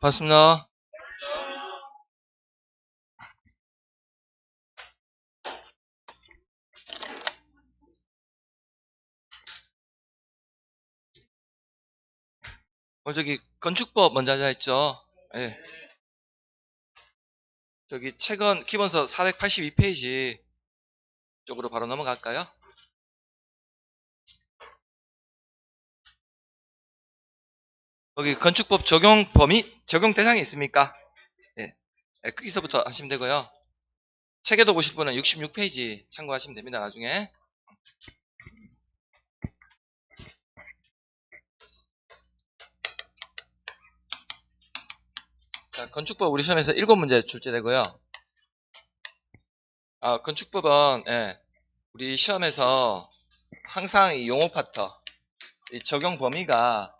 반갑습니다. 오늘 저기 건축법 먼저 하자 했죠? 예. 저기 최근 기본서 482페이지 쪽으로 바로 넘어갈까요? 여기 건축법 적용 범위, 적용 대상이 있습니까? 예. 거기서부터 하시면 되고요. 책에도 보실 분은 66페이지 참고하시면 됩니다. 나중에. 자, 건축법 우리 시험에서 7문제 출제되고요. 건축법은 우리 시험에서 항상 이 용어 파터, 이 적용 범위가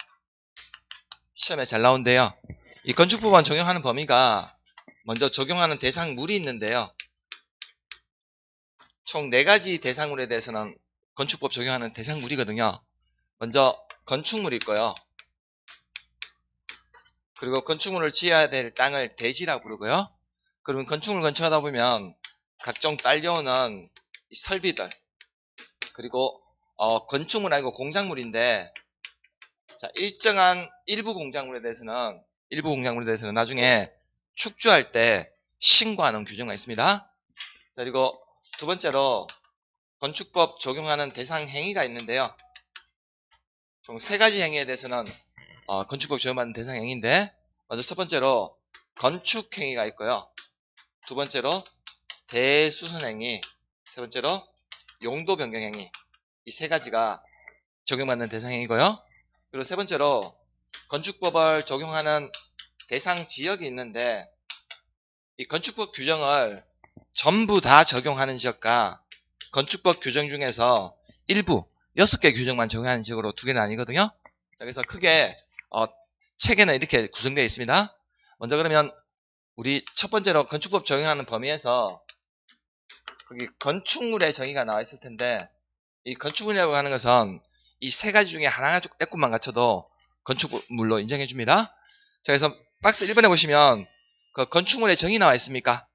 시험에 잘 나온대요. 이 건축법안 적용하는 범위가 먼저 적용하는 대상물이 있는데요. 총 4가지 대상물에 대해서는 건축법 적용하는 대상물이거든요. 먼저 건축물이 있고요. 그리고 건축물을 지어야 될 땅을 대지라고 부르고요. 그러면 건축물 건축하다 보면 각종 딸려오는 이 설비들, 그리고 건축물 아니고 공작물인데, 자, 일정한 일부 공작물에 대해서는 나중에 축조할 때 신고하는 규정가 있습니다. 자, 그리고 두 번째로 건축법 적용하는 대상 행위가 있는데요. 총 3가지 행위에 대해서는 건축법 적용받는 대상 행위인데, 먼저 첫 번째로 건축 행위가 있고요. 두 번째로 대수선 행위, 세 번째로 용도 변경 행위. 이 3가지가 적용받는 대상 행위고요. 그리고 세 번째로 건축법을 적용하는 대상 지역이 있는데, 이 건축법 규정을 전부 다 적용하는 지역과 건축법 규정 중에서 일부 6개 규정만 적용하는 지역으로 2개는 아니거든요. 자, 그래서 크게 책에는 이렇게 구성되어 있습니다. 먼저 그러면 우리 첫 번째로 건축법 적용하는 범위에서 거기 건축물의 정의가 나와 있을 텐데, 이 건축물이라고 하는 것은 이 3가지 중에 하나가 조금만 갖춰도 건축물로 인정해 줍니다. 자, 그래서 박스 1번에 보시면 그 건축물의 정의 나와 있습니까?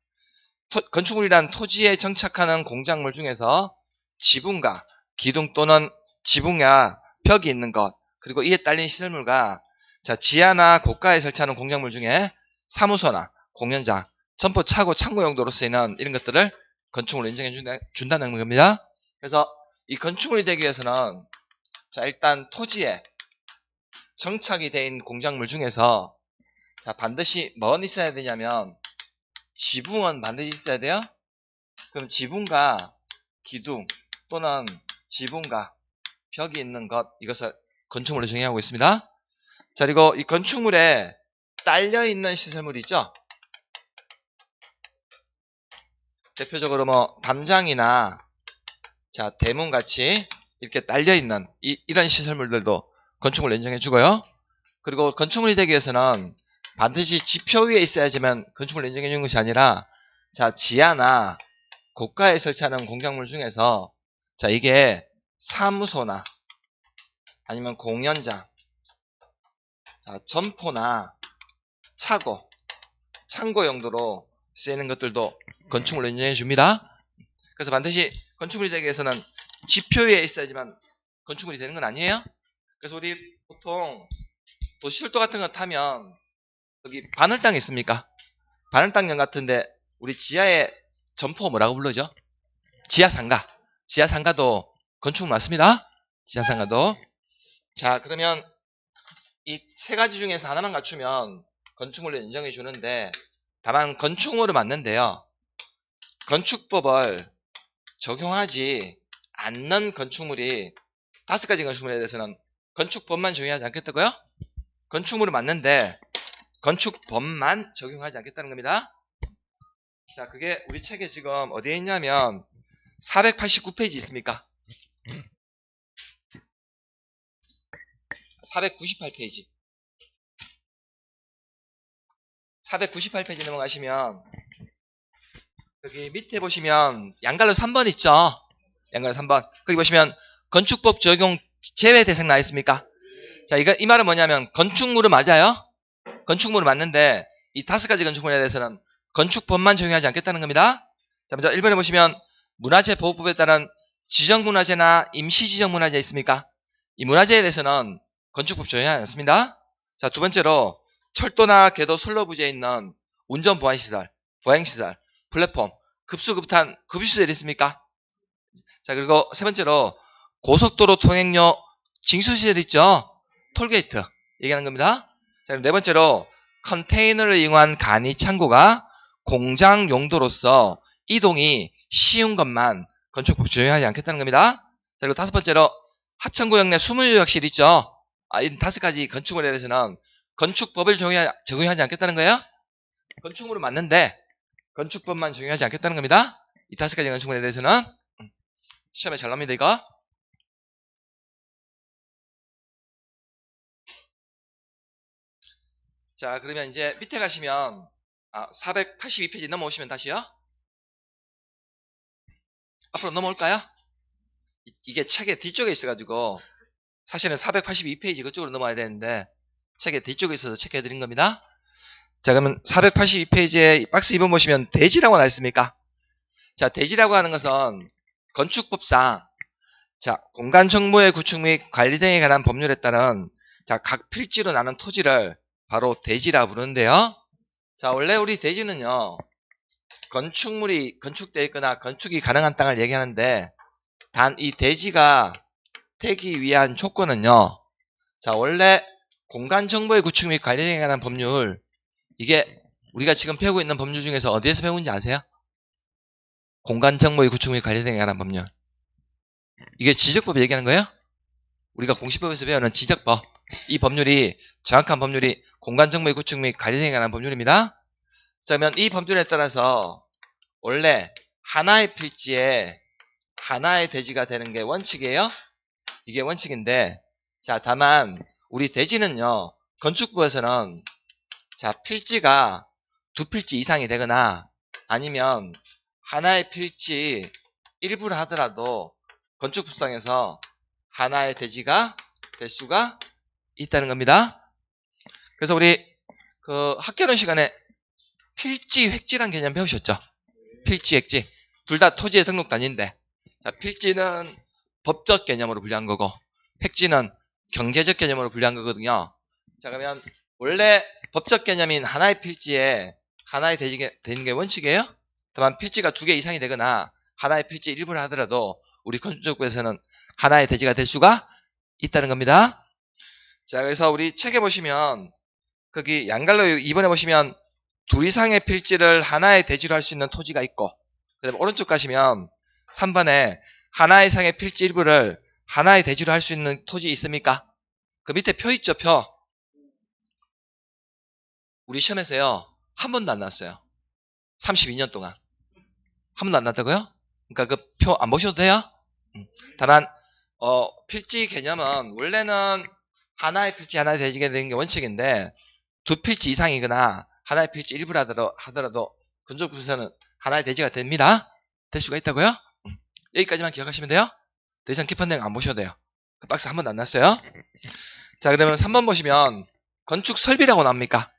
건축물이란 토지에 정착하는 공작물 중에서 지붕과 기둥 또는 지붕야 벽이 있는 것, 그리고 이에 딸린 시설물과 지하나 고가에 설치하는 공작물 중에 사무소나 공연장, 점포, 차고, 창고 용도로 쓰이는 이런 것들을 건축물로 인정해 준다는 겁니다. 그래서 이 건축물이 되기 위해서는 일단 토지에 정착이 된 공작물 중에서 반드시 뭐가 있어야 되냐면 지붕은 반드시 있어야 돼요. 그럼 지붕과 기둥 또는 지붕과 벽이 있는 것, 이것을 건축물로 정의하고 있습니다. 자, 그리고 이 건축물에 딸려있는 시설물이 있죠. 대표적으로 뭐 담장이나 대문같이 이렇게 딸려있는 이런 시설물들도 건축물로 인정해 주고요. 그리고 건축물이 되기 위해서는 반드시 지표 위에 있어야지만 건축물로 인정해 주는 것이 아니라 지하나 고가에 설치하는 공작물 중에서 이게 사무소나 아니면 공연장, 점포나 차고, 창고 용도로 쓰이는 것들도 건축물로 인정해 줍니다. 그래서 반드시 건축물이 되기 위해서는 지표 위에 있어야지만 건축물이 되는 건 아니에요. 그래서 우리 보통 도시철도 같은 거 타면 여기 바늘땅 있습니까? 바늘땅형 같은데 우리 지하에 점포 뭐라고 부르죠? 지하상가. 지하상가도 건축물 맞습니다. 지하상가도. 자, 그러면 이 3가지 중에서 하나만 갖추면 건축물로 인정해 주는데, 다만 건축물은 맞는데요. 건축법을 적용하지 않는 건축물이 5가지 건축물에 대해서는 건축법만 적용하지 않겠다고요? 건축물은 맞는데 건축법만 적용하지 않겠다는 겁니다. 자, 그게 우리 책에 지금 어디에 있냐면 489페이지 있습니까? 498페이지. 498페이지 넘어가시면 여기 밑에 보시면 양갈로 3번 있죠? 양갈로 3번. 거기 보시면 건축법 적용 제외 대상 나와 있습니까? 자, 이 말은 뭐냐면 건축물은 맞아요? 건축물을 맞는데 이 5가지 건축물에 대해서는 건축법만 적용하지 않겠다는 겁니다. 자, 먼저 1번에 보시면 문화재 보호법에 따른 지정문화재나 임시지정문화재 있습니까? 이 문화재에 대해서는 건축법 적용하지 않습니다. 자, 두 번째로 철도나 궤도 선로 부지에 있는 운전보안시설, 보행시설, 플랫폼, 급수급탄, 급유시설이 있습니까? 자, 그리고 세 번째로 고속도로 통행료 징수시설 있죠? 톨게이트 얘기하는 겁니다. 자, 그럼 네 번째로 컨테이너를 이용한 간이 창고가 공장 용도로서 이동이 쉬운 것만 건축법 적용하지 않겠다는 겁니다. 자, 그리고 다섯 번째로 하천구역 내 수문조약실 있죠? 이 5가지 건축물에 대해서는 건축법을 적용하지 않겠다는 거예요. 건축물은 맞는데 건축법만 적용하지 않겠다는 겁니다. 이 5가지 건축물에 대해서는 시험에 잘 나옵니다, 이거. 자, 그러면 이제 밑에 가시면 482페이지 넘어오시면 다시요. 앞으로 넘어올까요? 이게 책의 뒤쪽에 있어가지고 사실은 482페이지 그쪽으로 넘어와야 되는데 책의 뒤쪽에 있어서 체크해드린 겁니다. 자, 그러면 482페이지에 박스 2번 보시면 대지라고 나와 있습니까? 자, 대지라고 하는 것은 건축법상 자, 공간 정보의 구축 및 관리 등에 관한 법률에 따른 자, 각 필지로 나눈 토지를 바로 대지라 부르는데요. 자, 원래 우리 대지는요. 건축물이 건축되어 있거나 건축이 가능한 땅을 얘기하는데 단 이 대지가 되기 위한 조건은요. 자, 원래 공간 정보의 구축 및 관리 등에 관한 법률 이게 우리가 지금 배우고 있는 법률 중에서 어디에서 배우는지 아세요? 공간 정보의 구축 및 관리 등에 관한 법률. 이게 지적법 얘기하는 거예요? 우리가 공시법에서 배우는 지적법. 이 법률이 정확한 법률이 공간 정보의 구축 및 관리 등에 관한 법률입니다. 자, 그러면 이 법률에 따라서 원래 하나의 필지에 하나의 대지가 되는 게 원칙이에요. 이게 원칙인데 자, 다만 우리 대지는요. 건축부에서는 자, 필지가 2필지 이상이 되거나 아니면 하나의 필지 일부를 하더라도 건축법상에서 하나의 대지가 될 수가 있다는 겁니다. 그래서 우리 그 학개론 시간에 필지 획지란 개념 배우셨죠? 필지 획지 둘 다 토지의 등록 단위인데 자, 필지는 법적 개념으로 분류한 거고 획지는 경제적 개념으로 분류한 거거든요. 자, 그러면 원래 법적 개념인 하나의 필지에 하나의 대지가 되는 게 원칙이에요. 다만 필지가 2개 이상이 되거나 하나의 필지 일부를 하더라도 우리 건축부에서는 하나의 대지가 될 수가 있다는 겁니다. 자, 그래서 우리 책에 보시면 거기 양갈로 2번에 보시면 2 이상의 필지를 하나의 대지로 할 수 있는 토지가 있고 그 다음에 오른쪽 가시면 3번에 하나 이상의 필지 일부를 하나의 대지로 할 수 있는 토지 있습니까? 그 밑에 표 있죠, 표. 우리 시험에서요. 한 번도 안 나왔어요. 32년 동안. 한 번도 안 나왔다고요? 그러니까 그 표 안 보셔도 돼요? 다만 필지 개념은 원래는 하나의 필지 하나의 대지가 되는 게 원칙인데 2필지 이상이거나 하나의 필지 일부를 하더라도 건축부에서는 하나의 대지가 됩니다. 될 수가 있다고요? 여기까지만 기억하시면 돼요. 더 이상 깊은 내용 안 보셔도 돼요. 그 박스 한 번도 안 났어요. 자, 그러면 3번 보시면 건축 설비라고 나옵니까?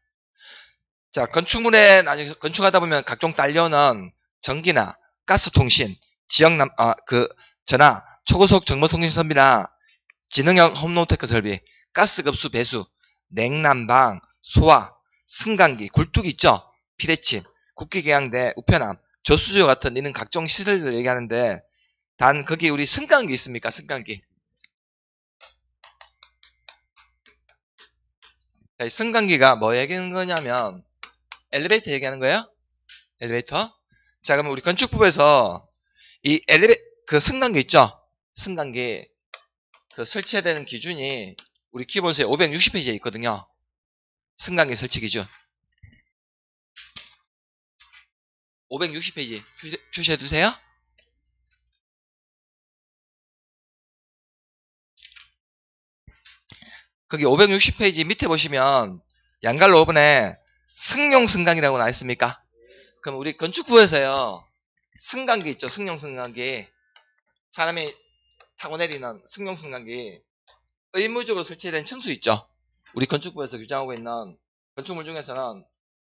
자, 건축물에 건축하다 보면 각종 딸려오는 전기나 가스 통신, 전화, 초고속 정보통신 설비나 지능형 홈노테크 설비, 가스 급수 배수, 냉난방, 소화, 승강기, 굴뚝 있죠? 피레침, 국기계양대, 우편함, 저수조 같은 이런 각종 시설들을 얘기하는데 단 거기 우리 승강기 있습니까? 승강기. 자, 이 승강기가 뭐 얘기하는 거냐면 엘리베이터 얘기하는 거예요. 엘리베이터. 자, 그러면 우리 건축법에서 이 그 승강기 있죠? 승강기 그 설치해야 되는 기준이 우리 키보드에 560페이지에 있거든요. 승강기 설치 기준. 560페이지 표시해 두세요. 거기 560페이지 밑에 보시면 양갈로 5번에 승용 승강기라고 나와 있습니까? 그럼 우리 건축부에서요. 승강기 있죠. 승용 승강기. 사람이 타고 내리는 승용 승강기. 의무적으로 설치된 층수 있죠. 우리 건축부에서 규정하고 있는 건축물 중에서는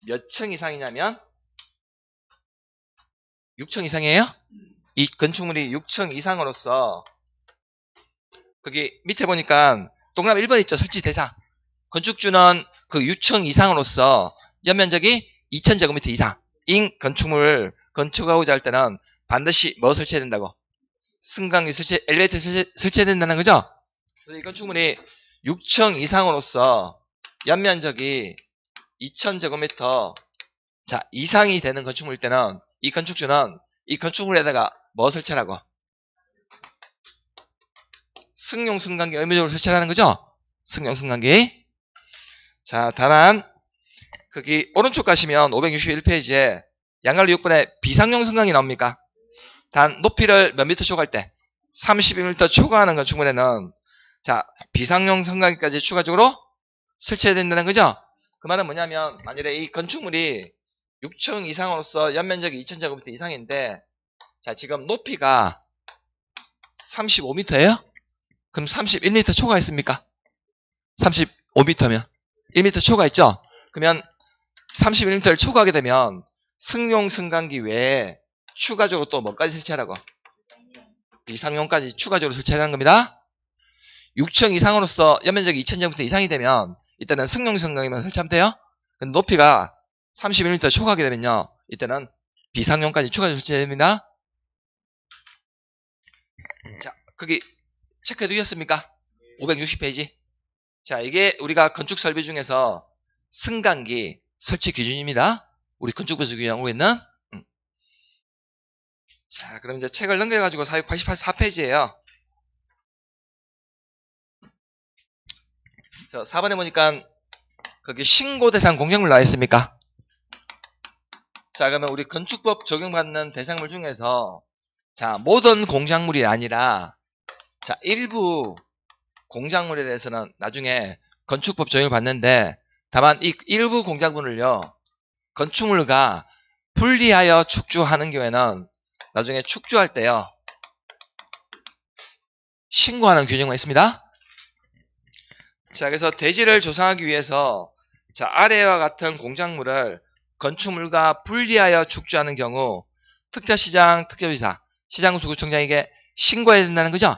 몇 층 이상이냐면 6층 이상이에요? 이 건축물이 6층 이상으로서 거기 밑에 보니까 동그라미 1번 있죠? 설치 대상. 건축주는 그 6층 이상으로서 연면적이 2000제곱미터 이상인 건축물을 건축하고자 할 때는 반드시 뭐 설치해야 된다고? 승강기 설치, 엘리베이터 설치해야 된다는 거죠? 그래서 이 건축물이 6층 이상으로서 연면적이 2000제곱미터 자, 이상이 되는 건축물일 때는 이 건축주는 이 건축물에다가 뭐 설치하라고? 승용 승강기 의무적으로 설치하라는 거죠? 승용 승강기. 자, 다만 거기 오른쪽 가시면 561페이지에 양갈로 6번에 비상용 승강기 나옵니까? 단 높이를 몇 미터 초과할 때 32m 초과하는 건축물에는 자, 비상용 승강기까지 추가적으로 설치해야 된다는 거죠? 그 말은 뭐냐면 만일에 이 건축물이 6층 이상으로서 연면적이 2000제곱미터 이상인데 자, 지금 높이가 35m예요? 그럼 31m 초과했습니까? 35m면 1m 초과했죠? 그러면 31m를 초과하게 되면 승용 승강기 외에 추가적으로 또 뭐까지 설치하라고? 비상용까지 추가적으로 설치하라는 겁니다. 6층 이상으로서 연면적이 2000제곱미터 이상이 되면 이때는 승용 승강기만 설치하면 돼요. 근데 높이가 31m 초과하게 되면요. 이때는 비상용까지 추가적으로 설치해야 됩니다. 자, 거기 체크해 두셨습니까? 560페이지. 자, 이게 우리가 건축 설비 중에서 승강기 설치 기준입니다. 우리 건축부에서 규정하고 있는. 자, 그럼 이제 책을 넘겨가지고 484페이지예요. 자, 4번에 보니까 거기 신고 대상 공작물 나와 있습니까? 자, 그러면 우리 건축법 적용받는 대상물 중에서 자, 모든 공작물이 아니라 자, 일부 공작물에 대해서는 나중에 건축법 적용을 받는데 다만 이 일부 공작물을요 건축물과 분리하여 축조하는 경우에는 나중에 축조할 때요 신고하는 규정만 있습니다. 자, 그래서 대지를 조성하기 위해서 자, 아래와 같은 공작물을 건축물과 분리하여 축조하는 경우 특자시장, 특별지사, 시장구청장에게 신고해야 된다는 거죠.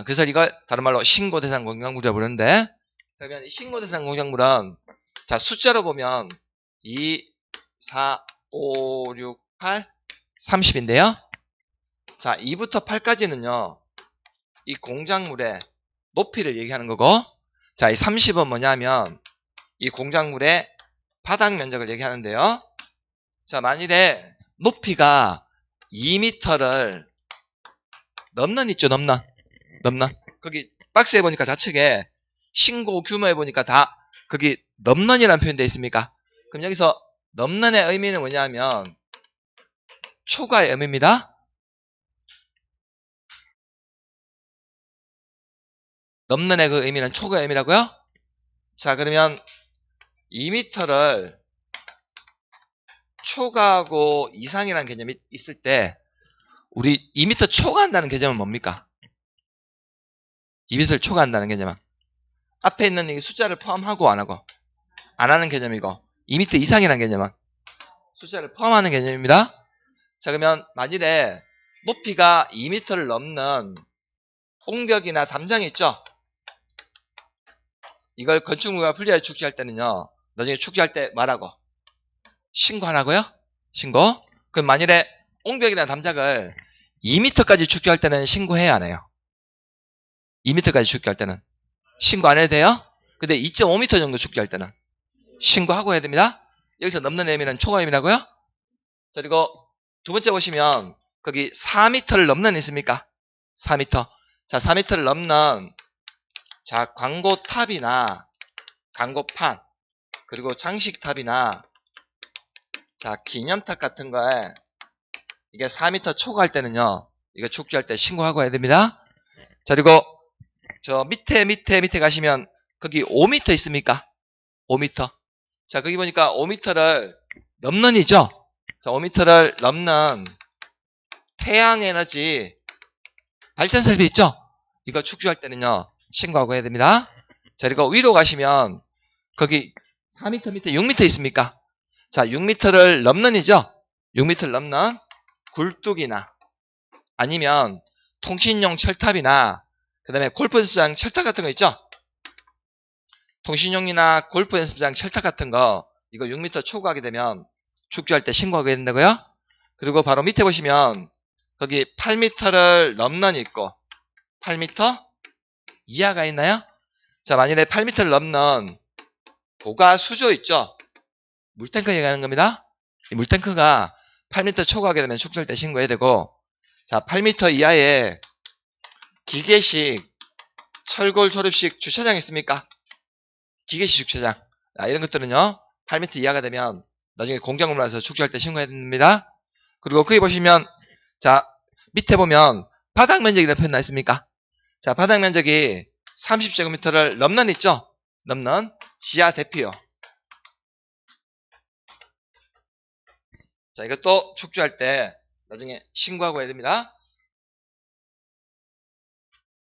그래서 이걸 다른 말로 신고대상 공작물이라고 부르는데 그러면 이 신고대상 공작물은 자, 숫자로 보면 2, 4, 5, 6, 8, 30인데요. 자, 2부터 8까지는요. 이 공작물의 높이를 얘기하는 거고 자, 이 30은 뭐냐면 이 공작물의 바닥 면적을 얘기하는데요. 자, 만일에 높이가 2m를 넘는 있죠, 넘는. 거기 박스에 보니까 좌측에 신고 규모에 보니까 다 거기 넘는이라는 표현 되어 있습니까? 그럼 여기서 넘는의 의미는 뭐냐면 초과의 의미입니다. 넘는의 그 의미는 초과의 의미라고요? 자, 그러면 2m를 초과하고 이상이라는 개념이 있을 때 우리 2m 초과한다는 개념은 뭡니까? 2m를 초과한다는 개념은 앞에 있는 이 숫자를 포함하고 안 하고 안 하는 개념이고 2m 이상이라는 개념은 숫자를 포함하는 개념입니다. 자, 그러면 만일에 높이가 2m를 넘는 옹벽이나 담장이 있죠? 이걸 건축물과 분리하여 축지할 때는요. 나중에 축지할 때 말하고 신고하라고요? 신고. 그럼 만일에 옹벽이나 담장을 2m까지 축지할 때는 신고해야 안 해요? 2m까지 축지할 때는 신고 안 해도 돼요? 근데 2.5m 정도 축지할 때는 신고하고 해야 됩니다. 여기서 넘는 의미는 초과 의미라고요? 자, 그리고 두 번째 보시면 거기 4m를 넘는 있습니까? 4m. 자, 4m를 넘는 자, 광고탑이나 광고판 그리고 장식탑이나 자, 기념탑 같은 거에 이게 4m 초과할 때는요. 이거 축지할 때 신고하고 해야 됩니다. 자, 그리고 저 밑에 가시면 거기 5m 있습니까? 5m. 자, 거기 보니까 5m를 넘는 이죠. 자, 5m를 넘는 태양에너지 발전 설비 있죠? 이거 축조할 때는요. 신고하고 해야 됩니다. 자, 그리고 위로 가시면 거기 4m 밑에 6m 있습니까? 자, 6m를 넘는 이죠? 6m를 넘는 굴뚝이나 아니면 통신용 철탑이나 그 다음에 골프 연습장 철탑 같은 거 있죠? 통신용이나 골프 연습장 철탑 같은 거 이거 6m 초과하게 되면 축조할 때 신고하게 된다고요? 그리고 바로 밑에 보시면 거기 8m를 넘는 있고 8m 이하가 있나요? 자, 만일에 8m를 넘는 고가 수조 있죠? 물탱크 얘기하는 겁니다. 이 물탱크가 8m 초과하게 되면 축조할 때 신고해야 되고, 자, 8m 이하에 기계식 철골 조립식 주차장 있습니까? 기계식 주차장. 이런 것들은요, 8m 이하가 되면 나중에 공장으로 와서 축조할 때 신고해야 됩니다. 그리고 거기 보시면, 자, 밑에 보면 바닥 면적이라는 표현 나 있습니까? 자, 바닥 면적이 30제곱미터를 넘는 있죠? 넘는 지하 대피요. 자, 이것도 축조할 때 나중에 신고하고 해야 됩니다.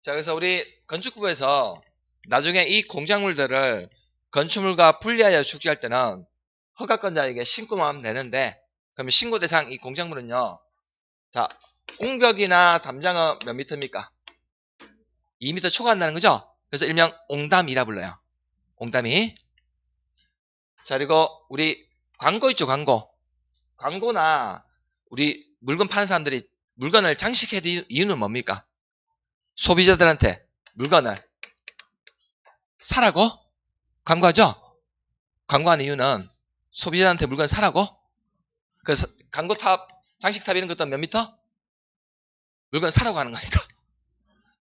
자, 그래서 우리 건축부에서 나중에 이 공작물들을 건축물과 분리하여 축조할 때는 허가권자에게 신고만 하면 되는데, 그러면 신고 대상 이 공작물은요, 자, 옹벽이나 담장은 몇 미터입니까? 2m 초과한다는 거죠? 그래서 일명 옹담이라 불러요. 옹담이. 자, 그리고 우리 광고 있죠, 광고. 광고나 우리 물건 파는 사람들이 물건을 장식해야 될 이유는 뭡니까? 소비자들한테 물건을 사라고? 광고하죠? 광고하는 이유는 소비자한테 물건 사라고? 그래서 광고탑, 장식탑 이런 것도 몇 미터? 물건 사라고 하는 거니까.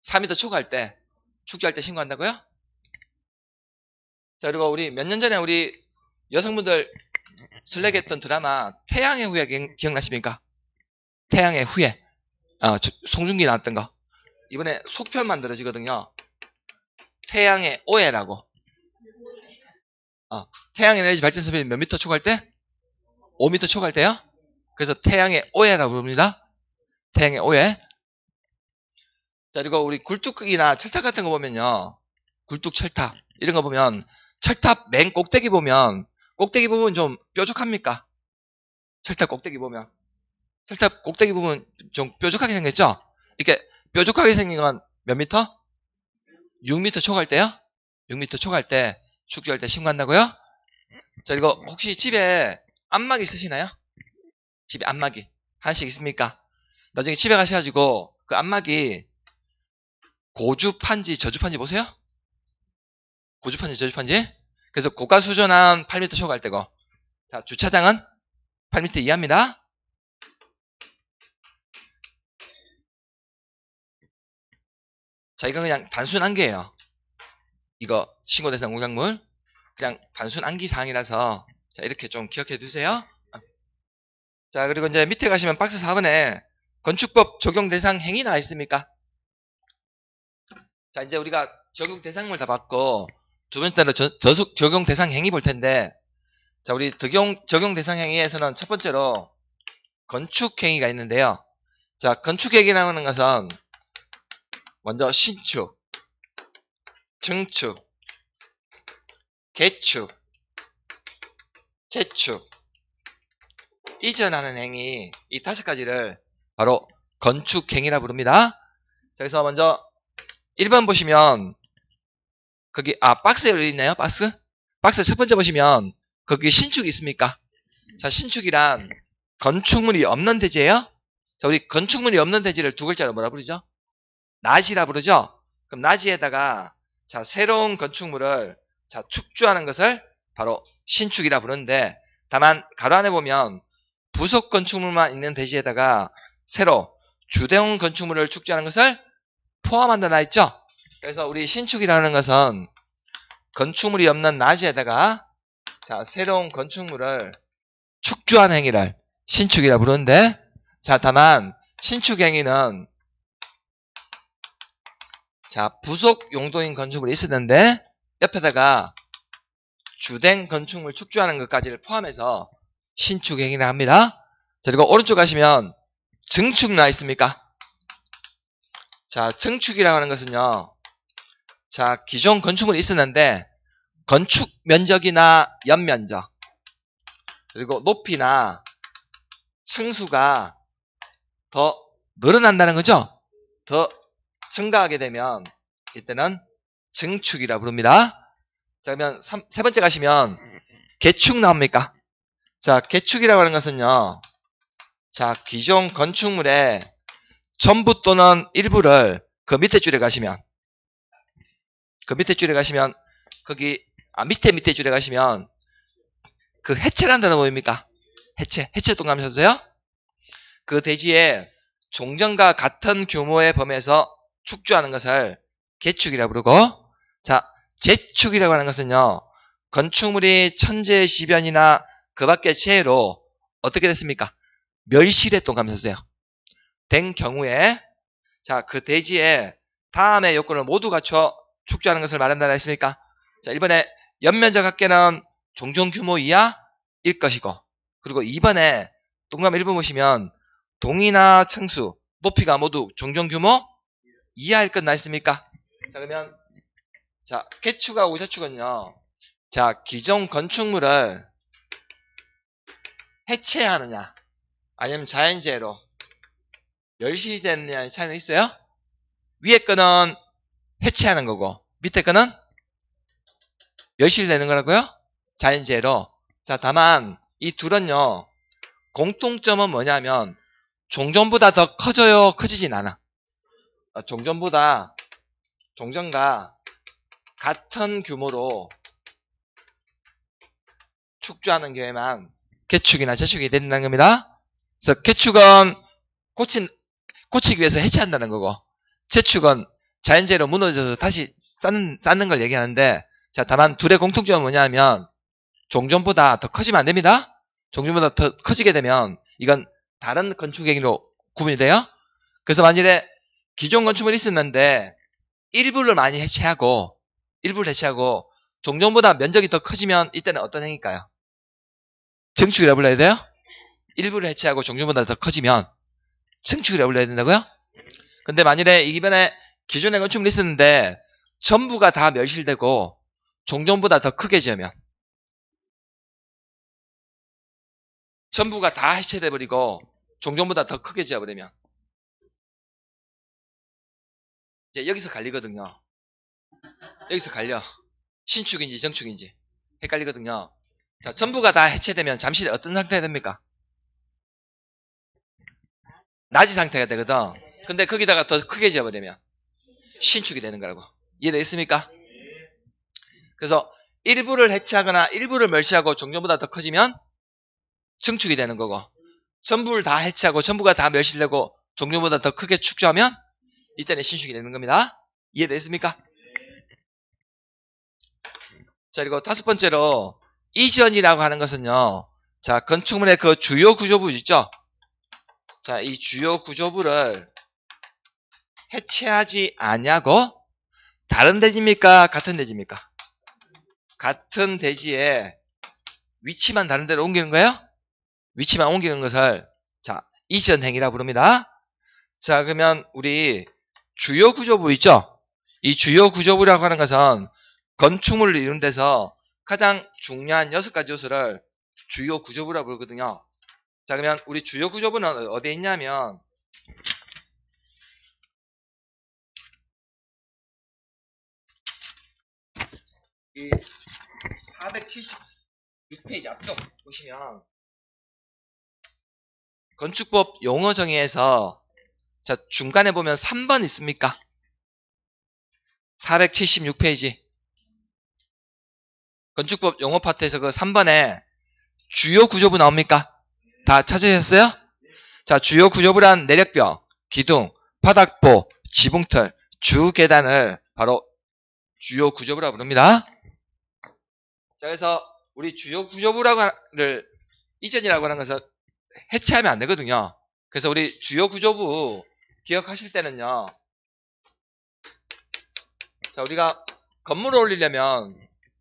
4m 초과할 때, 축조할 때 신고한다고요? 자, 그리고 우리 몇 년 전에 우리 여성분들 설레게 했던 드라마 태양의 후예 기억나십니까? 태양의 후예. 송중기 나왔던 거. 이번에 속편 만들어지거든요. 태양의 오해라고. 태양 에너지 발전소비 몇 미터 초과할 때? 5m 초과할 때요? 그래서 태양의 오해라고 부릅니다. 태양의 오해. 자, 그리고 우리 굴뚝이나 철탑 같은 거 보면요. 굴뚝 철탑. 이런 거 보면 철탑 맨 꼭대기 보면 꼭대기 부분 좀 뾰족합니까? 철탑 꼭대기 보면. 철탑 꼭대기 부분 좀 뾰족하게 생겼죠? 이렇게 뾰족하게 생긴 건 몇 미터? 6m 초과할 때요? 6m 초과할 때 축조할 때 신고한다고요? 자, 그리고 혹시 집에 안마기 쓰시나요? 집에 안마기 하나씩 있습니까? 나중에 집에 가셔가지고 그 안마기 고주판지, 저주판지 보세요? 고주판지, 저주판지? 그래서 고가 수준은 8m 초과할 때고, 자, 주차장은 8m 이하입니다. 자, 이건 그냥 단순 암기예요. 이거 신고 대상 공작물 그냥 단순 암기 사항이라서 자, 이렇게 좀 기억해 두세요. 자, 그리고 이제 밑에 가시면 박스 4번에 건축법 적용 대상 행위 나와 있습니까? 자, 이제 우리가 적용 대상물 다 봤고 두 번째로 적용 대상 행위 볼 텐데, 자, 우리 적용 대상 행위에서는 첫 번째로 건축 행위가 있는데요. 자, 건축 행위라는 것은 먼저 신축, 증축, 개축, 재축, 이전하는 행위, 이 5가지를 바로 건축 행위라 부릅니다. 자, 그래서 먼저 1번 보시면 거기 박스에 여기 있나요? 박스 첫 번째 보시면 거기 신축이 있습니까? 자, 신축이란 건축물이 없는 대지예요. 자, 우리 건축물이 없는 대지를 두 글자로 뭐라 부르죠? 나지라 부르죠. 그럼 나지에다가 자, 새로운 건축물을 자, 축조하는 것을 바로 신축이라 부르는데, 다만 가로 안에 보면 부속 건축물만 있는 대지에다가 새로 주대용 건축물을 축조하는 것을 포함한다 나 있죠. 그래서 우리 신축이라는 것은 건축물이 없는 나지에다가 자, 새로운 건축물을 축조하는 행위를 신축이라 부르는데, 자, 다만 신축 행위는 자, 부속 용도인 건축물이 있었는데 옆에다가 주된 건축물 축조하는 것까지를 포함해서 신축 행위라 합니다. 자, 그리고 오른쪽 가시면 증축 나와 있습니까? 자, 증축이라고 하는 것은요, 자, 기존 건축물이 있었는데 건축 면적이나 연면적, 그리고 높이나 층수가 더 늘어난다는 거죠. 더 증가하게 되면 이때는 증축이라 부릅니다. 자, 그러면 세 번째 가시면 개축 나옵니까? 자, 개축이라고 하는 것은요. 자, 기존 건축물의 전부 또는 일부를 그 밑에 줄에 가시면 거기 밑에 줄에 가시면 그 해체라는 단어 보입니까? 해체 동감하셨어요? 그 대지에 종전과 같은 규모의 범위에서 축조하는 것을 개축이라고 부르고, 자, 재축이라고 하는 것은요, 건축물이 천재지변이나 그 밖의 재해로 어떻게 됐습니까? 멸실에 동감하셨어요. 된 경우에, 자, 그 대지에 다음의 요건을 모두 갖춰 축조하는 것을 말한다 했습니까? 자, 1번에 연면적 합계는 종전 규모 이하일 것이고, 그리고 2번에 동감 1번 보시면 동이나 층수, 높이가 모두 종전 규모 이하일 것 나있습니까? 자, 그러면 자, 개축하고 재축은요. 자, 기존 건축물을 해체하느냐 아니면 자연재해로 멸실되느냐의 차이는 있어요? 위에 거는 해체하는 거고 밑에 거는 멸실되는 거라고요? 자연재해로. 자, 다만 이 둘은요. 공통점은 뭐냐면 종전보다 더 커져요? 커지진 않아. 종전과 같은 규모로 축조하는 경우에만 개축이나 재축이 된다는 겁니다. 그래서 개축은 고치기 위해서 해체한다는 거고, 재축은 자연재해로 무너져서 다시 쌓는 걸 얘기하는데, 자, 다만 둘의 공통점은 뭐냐면 종전보다 더 커지면 안 됩니다. 종전보다 더 커지게 되면 이건 다른 건축 행위로 구분이 돼요. 그래서 만일에 기존 건축물이 있었는데 일부를 해체하고 종전보다 면적이 더 커지면 이때는 어떤 행위일까요? 증축이라고 불러야 돼요? 일부를 해체하고 종전보다 더 커지면 증축이라고 불러야 된다고요? 근데 만일에 이번에 기존의 건축물이 있었는데 전부가 다 멸실되고 종전보다 더 크게 지으면, 전부가 다 해체돼 버리고 종전보다 더 크게 지어버리면, 이제 여기서 갈리거든요. 여기서 갈려. 신축인지 정축인지 헷갈리거든요. 자, 전부가 다 해체되면 잠시 어떤 상태가 됩니까? 낮은 상태가 되거든. 근데 거기다가 더 크게 지어버리면 신축이 되는 거라고. 이해되겠습니까? 그래서 일부를 해체하거나 일부를 멸시하고 종전보다 더 커지면 증축이 되는 거고, 전부를 다 해체하고 전부가 다 멸실되고 종전보다 더 크게 축조하면 이때는 신축이 되는 겁니다. 이해됐습니까? 자, 그리고 다섯 번째로 이전이라고 하는 것은요. 자, 건축물의 그 주요 구조부 있죠? 자, 이 주요 구조부를 해체하지 않냐고? 다른 대지입니까? 같은 대지입니까? 같은 대지에 위치만 다른 데로 옮기는 거예요? 위치만 옮기는 것을 자, 이전 행위라고 부릅니다. 자, 그러면 우리 주요 구조부 있죠? 이 주요 구조부라고 하는 것은 건축물을 이룬 데서 가장 중요한 6가지 요소를 주요 구조부라고 부르거든요. 자, 그러면 우리 주요 구조부는 어디에 있냐면 이 476페이지 앞쪽 보시면 건축법 용어 정의에서 자, 중간에 보면 3번 있습니까? 476페이지 건축법 용어 파트에서 그 3번에 주요 구조부 나옵니까? 다 찾으셨어요? 자, 주요 구조부란 내력벽, 기둥, 바닥보, 지붕틀, 주계단을 바로 주요 구조부라고 부릅니다. 자, 그래서 우리 주요 구조부를 이전이라고 하는 것은 해체하면 안 되거든요. 그래서 우리 주요 구조부 기억하실 때는요. 자, 우리가 건물을 올리려면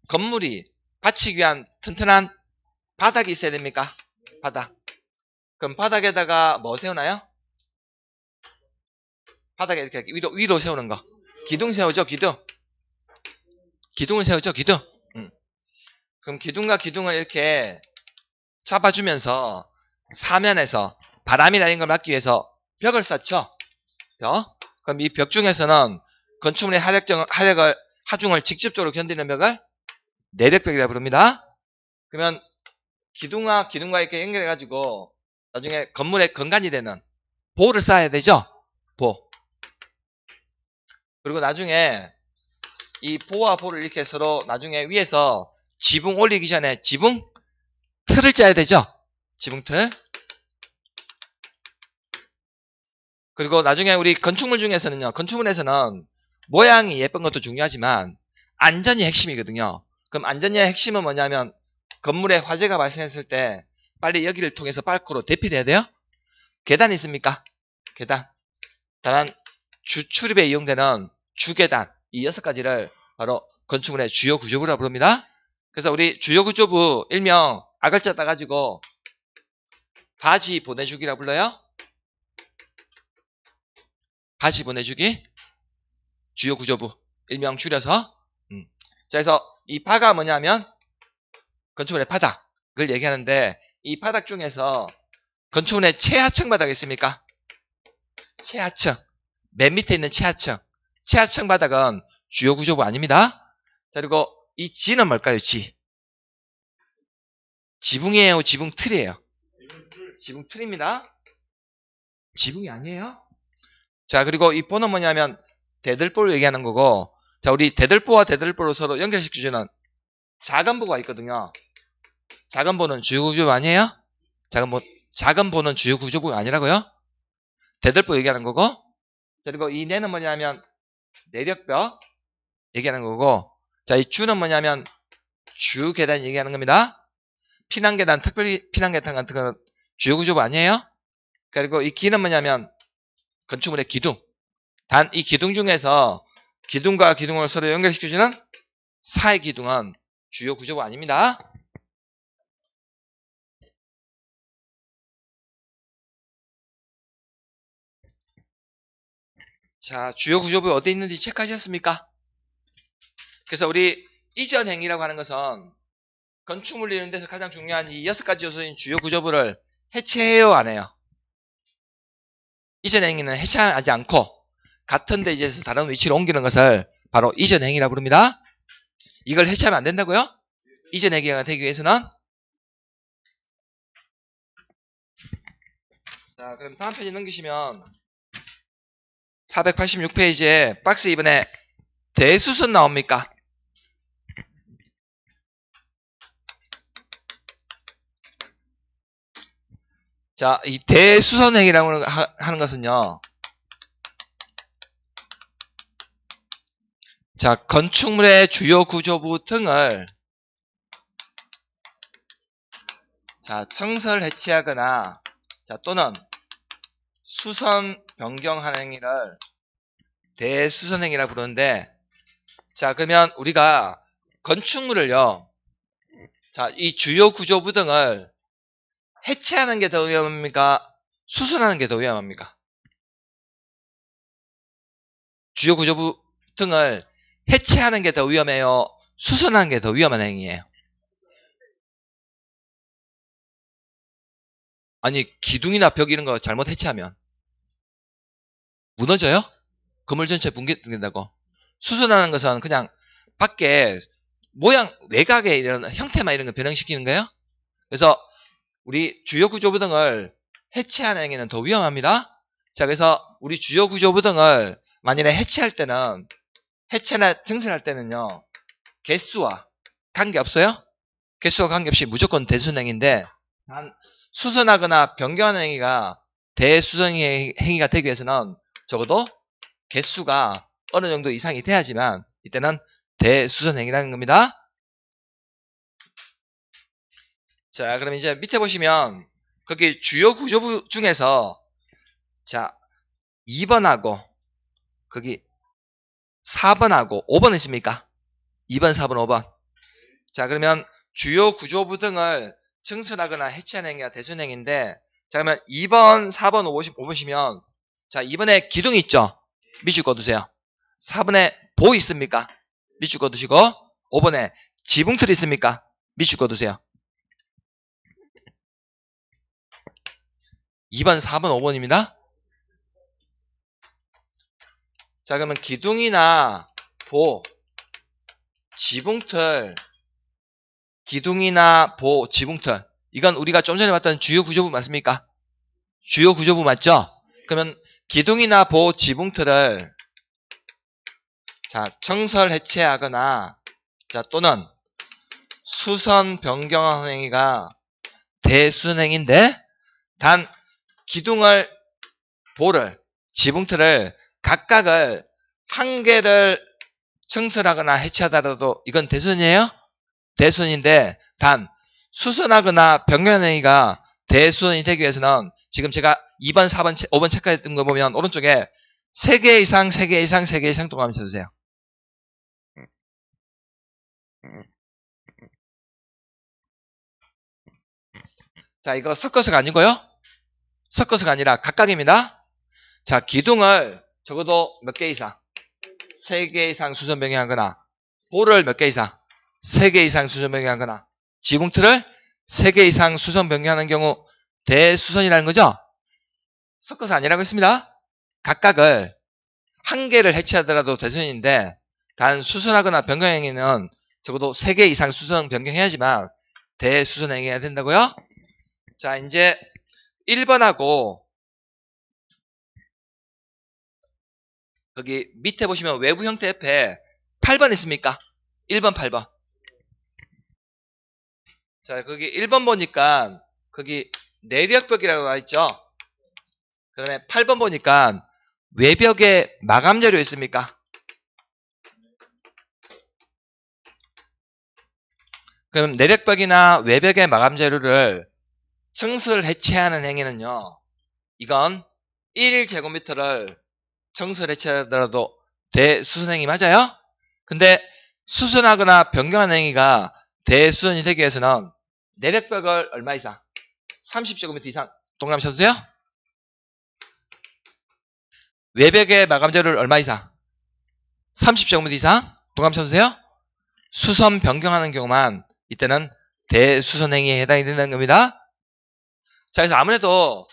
건물이 받치기 위한 튼튼한 바닥이 있어야 됩니까? 바닥. 그럼 바닥에다가 뭐 세우나요? 바닥에 이렇게 위로 세우는 거. 기둥 세우죠, 기둥. 기둥을 세우죠, 기둥. 그럼 기둥과 기둥을 이렇게 잡아주면서 사면에서 바람이라는 걸 막기 위해서 벽을 쌓죠. 벽. 그럼 이 벽 중에서는 건축물의 하중을 직접적으로 견디는 벽을 내력벽이라고 부릅니다. 그러면 기둥과 기둥과 이렇게 연결해가지고 나중에 건물의 건간이 되는 보를 쌓아야 되죠. 보. 그리고 나중에 이 보와 보를 이렇게 서로 나중에 위에서 지붕 올리기 전에 지붕 틀을 짜야 되죠. 지붕 틀. 그리고 나중에 우리 건축물 중에서는요. 건축물에서는 모양이 예쁜 것도 중요하지만 안전이 핵심이거든요. 그럼 안전의 핵심은 뭐냐면 건물에 화재가 발생했을 때 빨리 여기를 통해서 밖으로 대피돼야 돼요. 계단이 있습니까? 계단. 다만 주출입에 이용되는 주계단 이 6가지를 바로 건축물의 주요 구조부라고 부릅니다. 그래서 우리 주요 구조부 일명 아글자 따가지고 바지 보내주기라고 불러요. 바지 보내주기 주요 구조부 일명 줄여서 자, 그래서 이 바가 뭐냐면 건축물의 바닥을 얘기하는데 이 바닥 중에서 건축물의 최하층 바닥이 있습니까? 최하층. 맨 밑에 있는 최하층. 최하층 바닥은 주요 구조부 아닙니다. 자, 그리고 이 지는 뭘까요? 지. 지붕이에요? 지붕 틀이에요? 지붕 틀입니다. 지붕이 아니에요? 자, 그리고 이 보는 뭐냐면 대들보를 얘기하는 거고, 자, 우리 대들보와 대들보를 서로 연결시켜주는 작은 보가 있거든요. 작은 보는 주요 구조부 아니에요? 작은 보는 주요 구조부가 아니라고요? 대들보 얘기하는 거고, 자, 그리고 이 내는 뭐냐면 내력벽 얘기하는 거고, 자, 이 주는 뭐냐면 주계단 얘기하는 겁니다. 피난계단, 특별히 피난계단 같은 건 주요 구조부 아니에요? 그리고 이 기는 뭐냐면 건축물의 기둥. 단 이 기둥 중에서 기둥과 기둥을 서로 연결시켜주는 사이 기둥은 주요 구조부 아닙니다. 자, 주요 구조부 어디 있는지 체크하셨습니까? 그래서 우리 이전 행위라고 하는 것은 건축물 이런 데서 가장 중요한 이 6가지 요소인 주요 구조부를 해체해요, 안 해요? 이전 행위는 해체하지 않고 같은 대지에서 다른 위치로 옮기는 것을 바로 이전 행위라고 부릅니다. 이걸 해체하면 안 된다고요? 이전 행위가 되기 위해서는. 자, 그럼 다음 페이지 넘기시면 486페이지에 박스 2번에 대수선 나옵니까? 자, 이 대수선 행위라고 하는 것은요. 자, 건축물의 주요 구조부 등을 자, 청설 해체하거나 자, 또는 수선 변경하는 행위를 대수선 행위라고 부르는데, 자, 그러면 우리가 건축물을요. 자, 이 주요 구조부 등을 해체하는 게 더 위험합니까? 수선하는 게 더 위험합니까? 주요 구조부 등을 해체하는 게 더 위험해요? 수선하는 게 더 위험한 행위예요? 아니, 기둥이나 벽 이런 거 잘못 해체하면 무너져요? 건물 전체 붕괴된다고. 수선하는 것은 그냥 밖에 모양, 외곽의 이런 형태만 이런 거 변형시키는 거예요. 그래서 우리 주요 구조부 등을 해체하는 행위는 더 위험합니다. 자, 그래서 우리 주요 구조부 등을 만일에 해체할 때는, 해체나 증설할 때는요, 개수와 관계없어요? 개수와 관계없이 무조건 대수선행위인데, 단 수선하거나 변경하는 행위가 대수선 행위가 되기 위해서는 적어도 개수가 어느 정도 이상이 돼야지만 이때는 대수선 행위라는 겁니다. 자, 그럼 이제 밑에 보시면 거기 주요 구조부 중에서 자, 2번하고 거기 4번하고 5번 있습니까? 2번, 4번, 5번. 자, 그러면 주요 구조부 등을 증설하거나 해체하는 행위가 대수선행위인데, 자, 그러면 2번, 4번, 5번 보시면 자, 2번에 기둥이 있죠? 밑줄 꺼두세요. 4번에 보 있습니까? 밑줄 꺼두시고, 5번에 지붕틀이 있습니까? 밑줄 꺼두세요. 2번, 4번, 5번입니다. 자, 그러면 기둥이나 보, 지붕틀, 기둥이나 보, 지붕틀. 이건 우리가 좀 전에 봤던 주요 구조부 맞습니까? 주요 구조부 맞죠? 그러면 기둥이나 보, 지붕틀을 자, 청설 해체하거나 자, 또는 수선 변경한 행위가 대수선행인데 단 기둥을 보를 지붕틀을 각각을 한 개를 청설하거나 해체하더라도 이건 대수선이에요? 대수선인데 단 수선하거나 변경한 행위가 대수선이 되기 위해서는 지금 제가 2번, 4번, 5번 체크했던 거 보면 오른쪽에 3개 이상, 3개 이상, 3개 이상 동그라미 쳐주세요. 자, 이거 섞어서가 아니고요. 섞어서가 아니라 각각입니다. 자, 기둥을 적어도 몇 개 이상? 3개 이상 수선 변경하거나 볼을 몇 개 이상? 3개 이상 수선 변경하거나 지붕틀을 3개 이상 수선 변경하는 경우 대수선이라는 거죠. 섞어서 아니라고 했습니다. 각각을 한 개를 해체하더라도 대수선인데 단 수선하거나 변경 행위는 적어도 3개 이상 수선 변경해야지만 대수선 행위가 된다고요. 자, 이제 1번하고 거기 밑에 보시면 외부 형태 옆에 8번 있습니까? 1번, 8번. 자, 거기 1번 보니까 거기 내력벽이라고 나와있죠? 그 다음에 8번 보니까 외벽에 마감 재료 있습니까? 그럼 내력벽이나 외벽의 마감 재료를 청설 해체하는 행위는요. 이건 1제곱미터를 청설 해체하더라도 대수선행위 맞아요? 근데 수선하거나 변경하는 행위가 대수선이 되기 위해서는 내력벽을 얼마 이상? 30제곱미터 이상 동그라미 쳐주세요. 외벽의 마감재료를 얼마 이상? 30제곱미터 이상 동그라미 쳐주세요. 수선 변경하는 경우만 이때는 대수선 행위에 해당이 된다는 겁니다. 자, 그래서 아무래도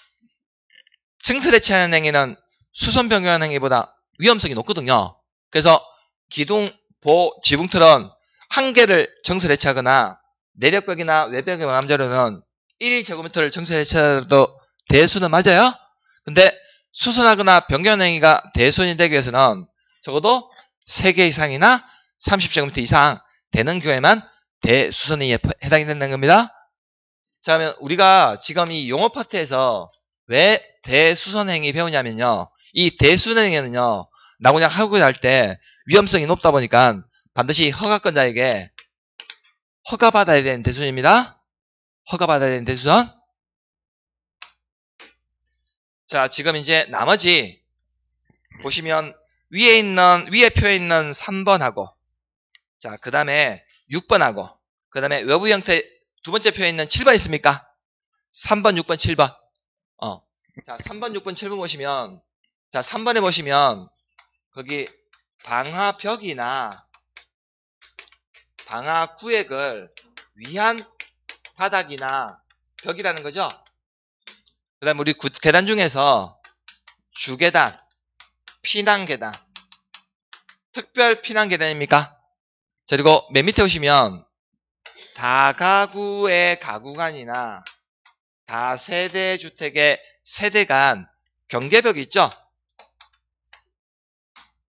청설 해체하는 행위는 수선 변경하는 행위보다 위험성이 높거든요. 그래서 기둥, 보, 지붕틀은 한 개를 청설 해체하거나 내력벽이나 외벽의 마감재료는 1제곱미터를 청설 해체하더라도 대수는 맞아요. 근데 수선하거나 변경하는 행위가 대수선이 되기 위해서는 적어도 3개 이상이나 30제곱미터 이상 되는 경우에만 대수선행위에 해당이 된다는 겁니다. 자, 그러면 우리가 지금 이 용어 파트에서 왜 대수선행위 배우냐면요. 이 대수선행위는요. 나 그냥 하고 할 때 위험성이 높다 보니까 반드시 허가권자에게 허가받아야 되는 대수선입니다. 허가받아야 되는 대수선. 자, 지금 이제 나머지 보시면 위에 표에 있는 3번하고 자, 그 다음에 6번하고 그 다음에 외부 형태 두 번째 표에 있는 7번 있습니까? 3번, 6번, 7번. 자, 3번, 6번, 7번 보시면 자, 3번에 보시면 거기 방화벽이나 방화구획을 위한 바닥이나 벽이라는 거죠. 그 다음에 우리 계단 중에서 주계단, 피난계단, 특별 피난계단입니까? 자, 그리고 맨 밑에 오시면 다가구의 가구간이나 다세대 주택의 세대간 경계벽이 있죠?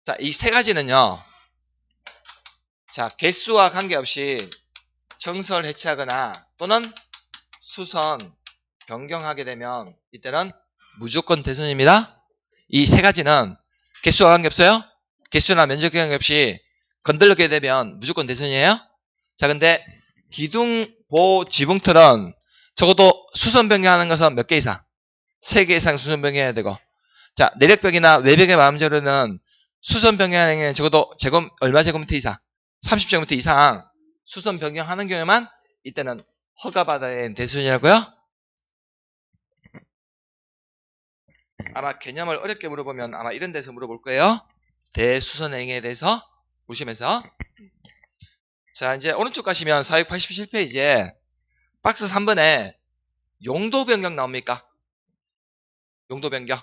자, 이 세 가지는요. 자, 개수와 관계없이 청설 해체하거나 또는 수선 변경하게 되면 이때는 무조건 대손입니다. 이 세 가지는 개수와 관계없어요? 개수나 면적과 관계없이 건들게 되면 무조건 대손이에요. 자, 근데 기둥, 보, 지붕틀은 적어도 수선 변경하는 것은 몇 개 이상? 3개 이상 수선 변경해야 되고 자, 내력벽이나 외벽의 마감재료는 수선 변경하는 적어도 얼마 제곱미터 이상? 30제곱미터 이상 수선 변경하는 경우에만 이때는 허가받아야 되는 대수준이라고요? 아마 개념을 어렵게 물어보면 아마 이런 데서 물어볼 거예요. 대수선 행위에 대해서 보시면서 자, 이제 오른쪽 가시면 487페이지에 박스 3번에 용도 변경 나옵니까? 용도 변경.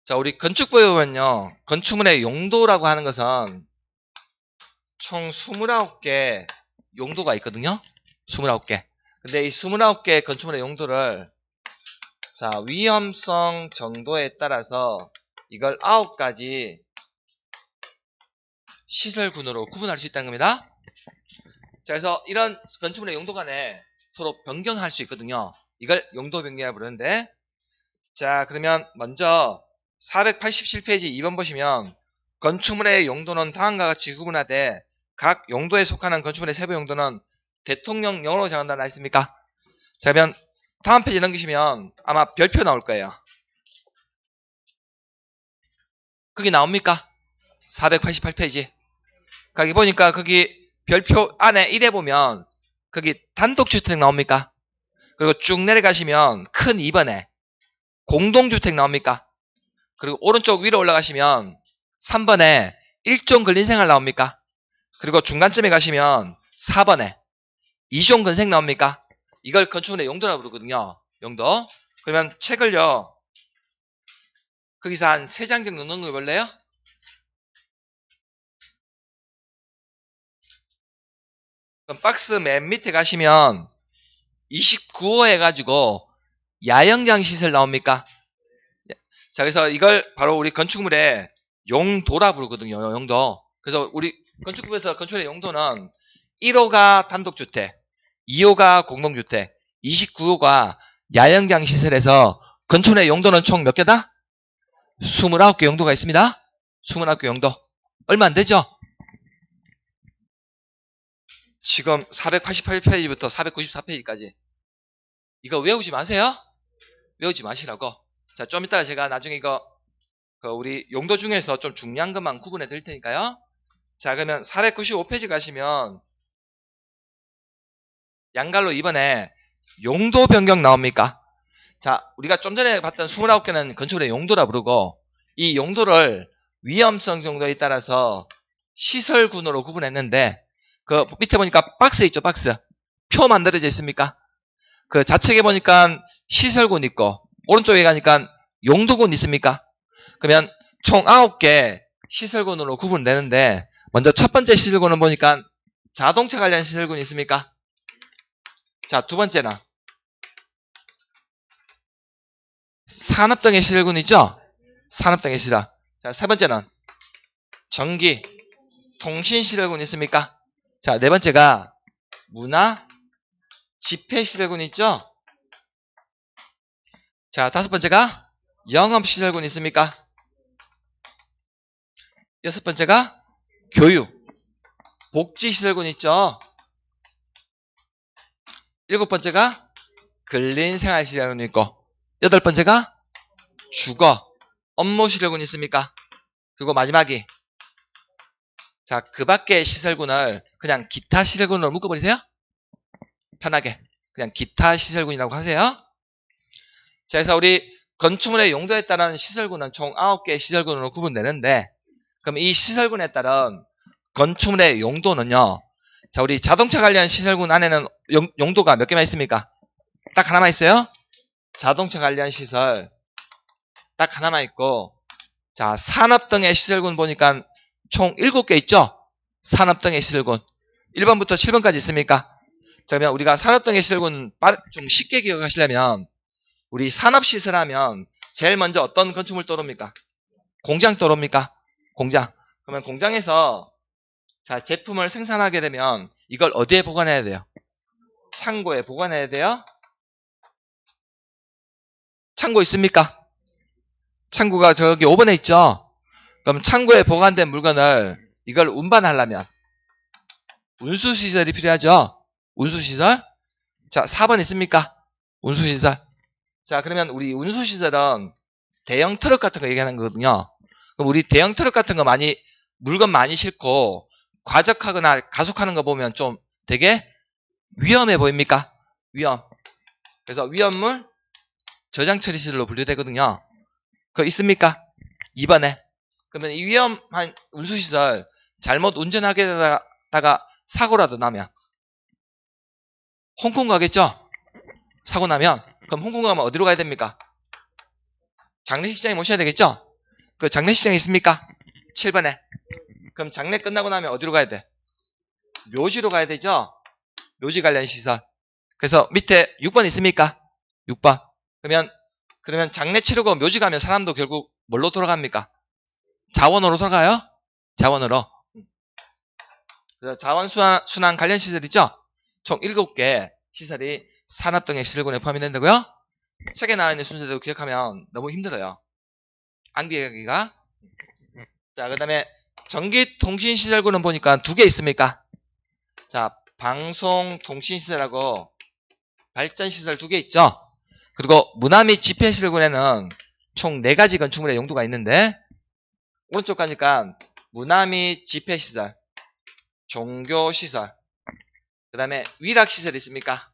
자, 우리 건축부에 보면요. 건축물의 용도라고 하는 것은 총 29개 용도가 있거든요. 29개. 근데 이 29개 건축물의 용도를 자, 위험성 정도에 따라서 이걸 9가지 시설군으로 구분할 수 있다는 겁니다. 자, 그래서 이런 건축물의 용도 간에 서로 변경할 수 있거든요. 이걸 용도 변경이라고 부르는데, 자, 그러면 먼저 487페이지 2번 보시면 건축물의 용도는 다음과 같이 구분하되 각 용도에 속하는 건축물의 세부 용도는 대통령령으로 정한다 나 있습니까? 자, 그러면 다음 페이지 넘기시면 아마 별표 나올 거예요. 거기 나옵니까? 488페이지. 거기 보니까 거기 별표 안에 1에 보면 거기 단독주택 나옵니까? 그리고 쭉 내려가시면 큰 2번에 공동주택 나옵니까? 그리고 오른쪽 위로 올라가시면 3번에 일종 근린생활 나옵니까? 그리고 중간쯤에 가시면 4번에 이종 건색 나옵니까? 이걸 건축물의 용도라고 부르거든요. 용도. 그러면 책을요. 거기서 한 3장 정도 넘겨볼래요? 그럼 박스 맨 밑에 가시면 29호 해가지고 야영장 시설 나옵니까? 자, 그래서 이걸 바로 우리 건축물의 용도라 부르거든요. 용도. 그래서 우리 건축부에서 건축물의 용도는 1호가 단독주택, 2호가 공동주택, 29호가 야영장 시설에서 건축물의 용도는 총 몇 개다? 29개 용도가 있습니다. 29개 용도. 얼마 안 되죠? 지금 488페이지부터 494페이지까지. 이거 외우지 마세요. 외우지 마시라고. 자, 좀 이따가 제가 나중에 이거 우리 용도 중에서 좀 중요한 것만 구분해 드릴 테니까요. 자, 그러면 495페이지 가시면 양갈로 2번에 용도 변경 나옵니까? 자, 우리가 좀 전에 봤던 29개는 건축물의 용도라 부르고 이 용도를 위험성 정도에 따라서 시설군으로 구분했는데 그 밑에 보니까 박스 있죠, 박스. 표 만들어져 있습니까? 그 좌측에 보니까 시설군 있고 오른쪽에 가니까 용도군 있습니까? 그러면 총 9개 시설군으로 구분되는데 먼저 첫 번째 시설군은 보니까 자동차 관련 시설군이 있습니까? 자, 두 번째는 산업등의 시설군 있죠? 산업등의 시설. 자, 세 번째는 전기, 통신 시설군 있습니까? 자, 네 번째가 문화, 집회 시설군 있죠? 자, 다섯 번째가 영업 시설군 있습니까? 여섯 번째가 교육, 복지 시설군 있죠? 일곱 번째가 근린생활 시설군 있고 여덟 번째가 주거, 업무 시설군 있습니까? 그리고 마지막이 자, 그 밖의 시설군을 그냥 기타 시설군으로 묶어버리세요. 편하게 그냥 기타 시설군이라고 하세요. 자, 그래서 우리 건축물의 용도에 따른 시설군은 총 9개의 시설군으로 구분되는데 그럼 이 시설군에 따른 건축물의 용도는요. 자, 우리 자동차 관련 시설군 안에는 용도가 몇 개만 있습니까? 딱 하나만 있어요. 자동차 관련 시설 딱 하나만 있고 자, 산업 등의 시설군 보니까 총 7개 있죠? 산업 등의 시설군 1번부터 7번까지 있습니까? 자, 그러면 우리가 산업 등의 시설군 좀 쉽게 기억하시려면 우리 산업시설 하면 제일 먼저 어떤 건축물 떠오릅니까? 공장 떠오릅니까? 공장. 그러면 공장에서 자, 제품을 생산하게 되면 이걸 어디에 보관해야 돼요? 창고에 보관해야 돼요? 창고 있습니까? 창고가 저기 5번에 있죠? 그럼 창고에 보관된 물건을 이걸 운반하려면 운수시설이 필요하죠? 운수시설? 자, 4번 있습니까? 운수시설. 자, 그러면 우리 운수시설은 대형 트럭 같은 거 얘기하는 거거든요. 그럼 우리 대형 트럭 같은 거 물건 많이 싣고 과적하거나 가속하는 거 보면 좀 되게 위험해 보입니까? 위험. 그래서 위험물 저장 처리시설로 분류되거든요. 그거 있습니까? 2번에. 그러면 이 위험한 운수시설 잘못 운전하게 되다가 사고라도 나면 홍콩 가겠죠? 사고 나면 그럼 홍콩 가면 어디로 가야 됩니까? 장례식장에 모셔야 되겠죠? 그 장례식장이 있습니까? 7번에. 그럼 장례 끝나고 나면 어디로 가야 돼? 묘지로 가야 되죠? 묘지 관련 시설. 그래서 밑에 6번 있습니까? 6번. 그러면 장례 치르고 묘지 가면 사람도 결국 뭘로 돌아갑니까? 자원으로 돌아가요? 자원으로. 그래서 자원순환 관련 시설 있죠? 총 7개 시설이 산업등의 시설군에 포함이 된다고요? 책에 나와 있는 순서대로 기억하면 너무 힘들어요. 암기하기가. 자, 그 다음에 전기통신시설군은 보니까 2개 있습니까? 자, 방송통신시설하고 발전시설 2개 있죠? 그리고 문화 및 집회시설군에는 총 4가지 건축물의 용도가 있는데 오른쪽 가니까 문화 및 집회시설, 종교시설, 그 다음에 위락시설 있습니까?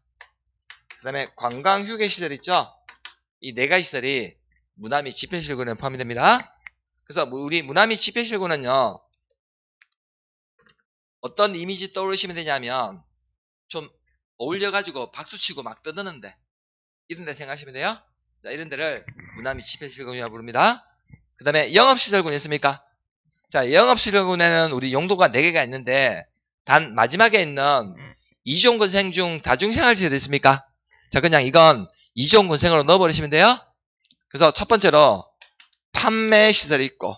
그 다음에 관광휴게시설 있죠? 이 4가지 시설이 문화 및 집회시설군에 포함이 됩니다. 그래서 우리 문화 및 집회시설군은요, 어떤 이미지 떠오르시면 되냐면, 좀 어울려가지고 박수치고 막 떠드는데, 이런 데 생각하시면 돼요. 자, 이런 데를 문화 및 집회시설군이라고 부릅니다. 그 다음에 영업시설군 있습니까? 자, 영업시설군에는 우리 용도가 4개가 있는데, 단 마지막에 있는 이종건생 중 다중생활시설 있습니까? 자, 그냥 이건 이종건생으로 넣어버리시면 돼요. 그래서 첫 번째로 판매시설이 있고,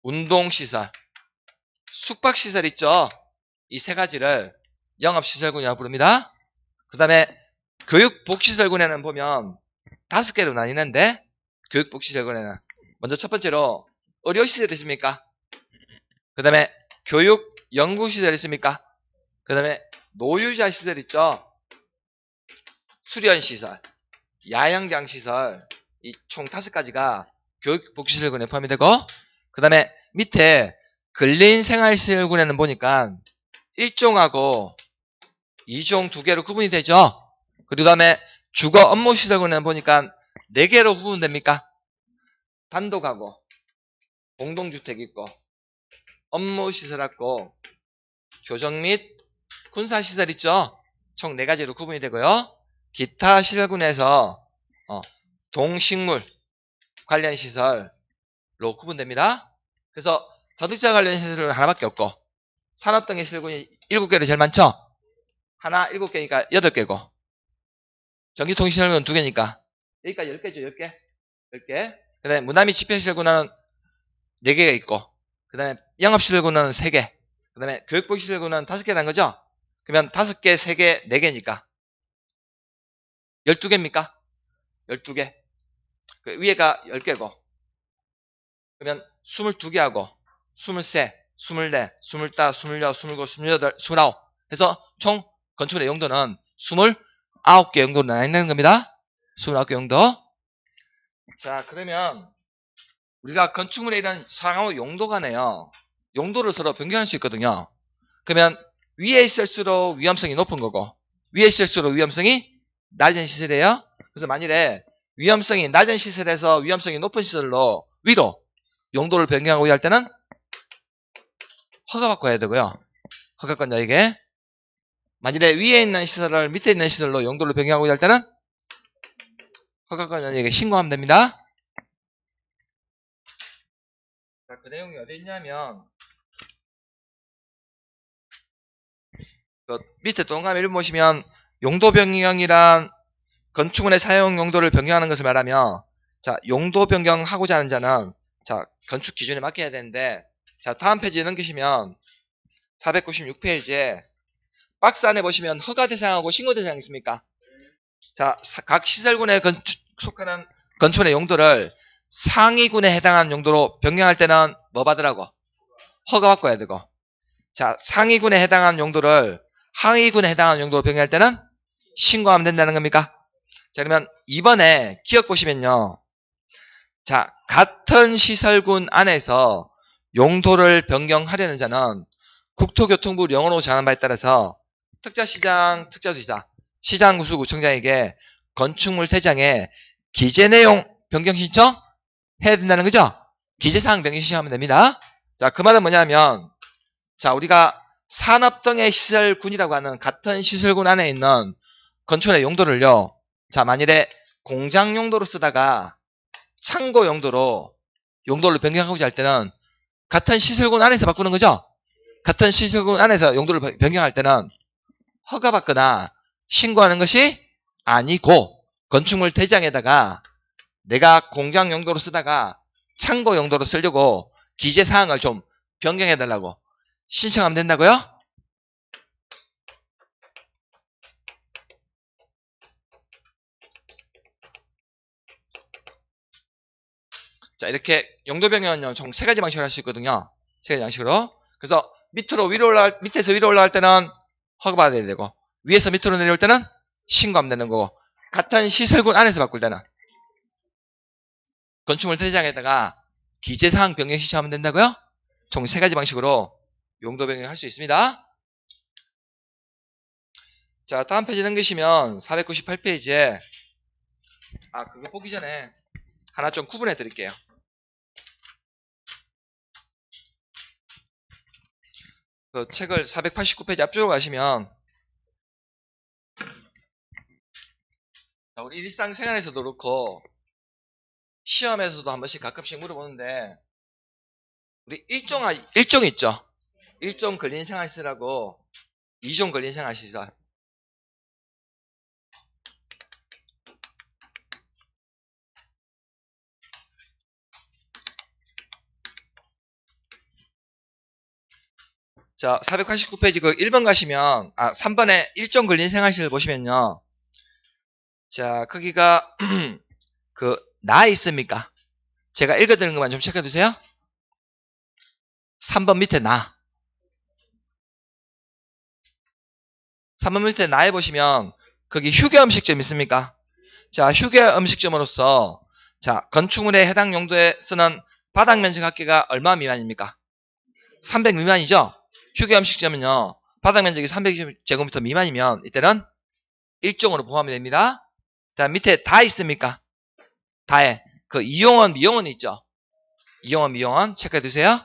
운동시설, 숙박시설 있죠? 이 3가지를 영업시설군이라고 부릅니다. 그 다음에 교육복지시설군에는 보면 5개로 나뉘는데, 교육복지시설군에는 먼저 첫 번째로 의료시설 있습니까? 그 다음에 교육연구시설 있습니까? 그 다음에 노유자시설 있죠? 수련시설, 야영장시설, 이 총 5가지가 교육복지시설군에 포함이 되고, 그 다음에 밑에 근린생활시설군에는 보니까 1종하고 2종 2개로 구분이 되죠? 그 다음에 주거업무시설군에는 보니까 4개로 구분됩니까? 단독하고, 공동주택 있고, 업무시설하고, 교정 및 군사시설 있죠? 총 4가지로 구분이 되고요. 기타 시설군에서 동식물 관련 시설로 구분됩니다. 그래서 자동차 관련 시설은 하나밖에 없고, 산업 등의 시설군이 7개로 제일 많죠? 하나 7개니까 8개고, 전기통신시설군은 2개니까 여기까지 10개죠. 10개. 10개. 그 다음에 문화 및 집회시설군은 4개가 있고, 그 다음에 영업시설군은 3개, 그 다음에 교육복지시설군은 5개라는 거죠? 그러면 5개, 3개, 4개니까 12개입니까? 12개. 그 위에가 10개고, 그러면 22개하고 23, 24, 25, 26, 27, 28, 29 해서 총 건축물의 용도는 29개 용도로 나뉘는 겁니다. 29개 용도. 자, 그러면 우리가 건축물에 이런 상호 용도간에요, 용도를 서로 변경할 수 있거든요. 그러면 위에 있을수록 위험성이 높은 거고, 위에 있을수록 위험성이 낮은 시설이에요. 그래서 만일에 위험성이 낮은 시설에서 위험성이 높은 시설로 위로 용도를 변경하고 할 때는 허가받고 해야 되고요. 허가권자에게. 만일에 위에 있는 시설을 밑에 있는 시설로 용도를 변경하고 할 때는 허가권자에게 신고하면 됩니다. 자, 그 내용이 어디 있냐면, 그 밑에 동그라미 1번 보시면 용도 변경이란 건축물의 사용 용도를 변경하는 것을 말하며, 자, 용도 변경하고자 하는 자는 자, 건축 기준에 맞게 해야 되는데, 자, 다음 페이지에 넘기시면 496페이지에 박스 안에 보시면 허가 대상하고 신고 대상이 있습니까? 자, 각 시설군에 속하는 건축물의 용도를 상위군에 해당하는 용도로 변경할 때는 뭐 받으라고? 허가 받고 해야 되고, 자, 상위군에 해당하는 용도를 하위군에 해당하는 용도로 변경할 때는 신고하면 된다는 겁니까? 자, 그러면 이번에 기억 보시면요, 자, 같은 시설군 안에서 용도를 변경하려는 자는 국토교통부 영어로 정한 바에 따라서 특자시장, 특자수의사, 시장구수구청장에게 건축물 대장에 기재내용 변경 신청 해야 된다는 거죠? 기재사항 변경 신청하면 됩니다. 자, 그 말은 뭐냐면, 자, 우리가 산업등의 시설군이라고 하는 같은 시설군 안에 있는 건축의 용도를요, 자, 만일에 공장 용도로 쓰다가 창고 용도로 변경하고자 할 때는 같은 시설군 안에서 바꾸는 거죠? 같은 시설군 안에서 용도를 변경할 때는 허가받거나 신고하는 것이 아니고 건축물 대장에다가 내가 공장 용도로 쓰다가 창고 용도로 쓰려고 기재사항을 좀 변경해달라고 신청하면 된다고요? 자, 이렇게 용도 변경은요, 총 3가지 방식으로 할 수 있거든요. 3가지 방식으로. 그래서 밑에서 위로 올라갈 때는 허가받아야 되고, 위에서 밑으로 내려올 때는 신고하면 되는 거고, 같은 시설군 안에서 바꿀 때는 건축물 대장에다가 기재사항 변경 신청하면 된다고요? 총 3가지 방식으로 용도 변경할 수 있습니다. 자, 다음 페이지 넘기시면 498페이지에 그거 보기 전에 하나 좀 구분해 드릴게요. 그 책을 489페이지 앞쪽으로 가시면 우리 일상생활에서도 그렇고 시험에서도 한 번씩 가끔씩 물어보는데 우리 1종 있죠? 1종 근린생활시설하고 2종 근린생활시설. 자, 489페이지 그 1번 가시면 3번에 1종 근린생활시설 보시면요. 자, 거기가 나 있습니까? 제가 읽어드리는 것만 좀 체크해 주세요. 3번 밑에 나. 3번 밑에 나에 보시면 거기 휴게음식점 있습니까? 자, 휴게음식점으로서 자, 건축물의 해당 용도에 쓰는 바닥 면적 합계가 얼마 미만입니까? 300 미만이죠? 휴게음식점은요, 바닥 면적이 300제곱미터 미만이면 이때는 1종으로 포함이 됩니다. 자, 밑에 다 있습니까? 다에 그 이용원, 미용원 있죠? 이용원, 미용원 체크해 두세요.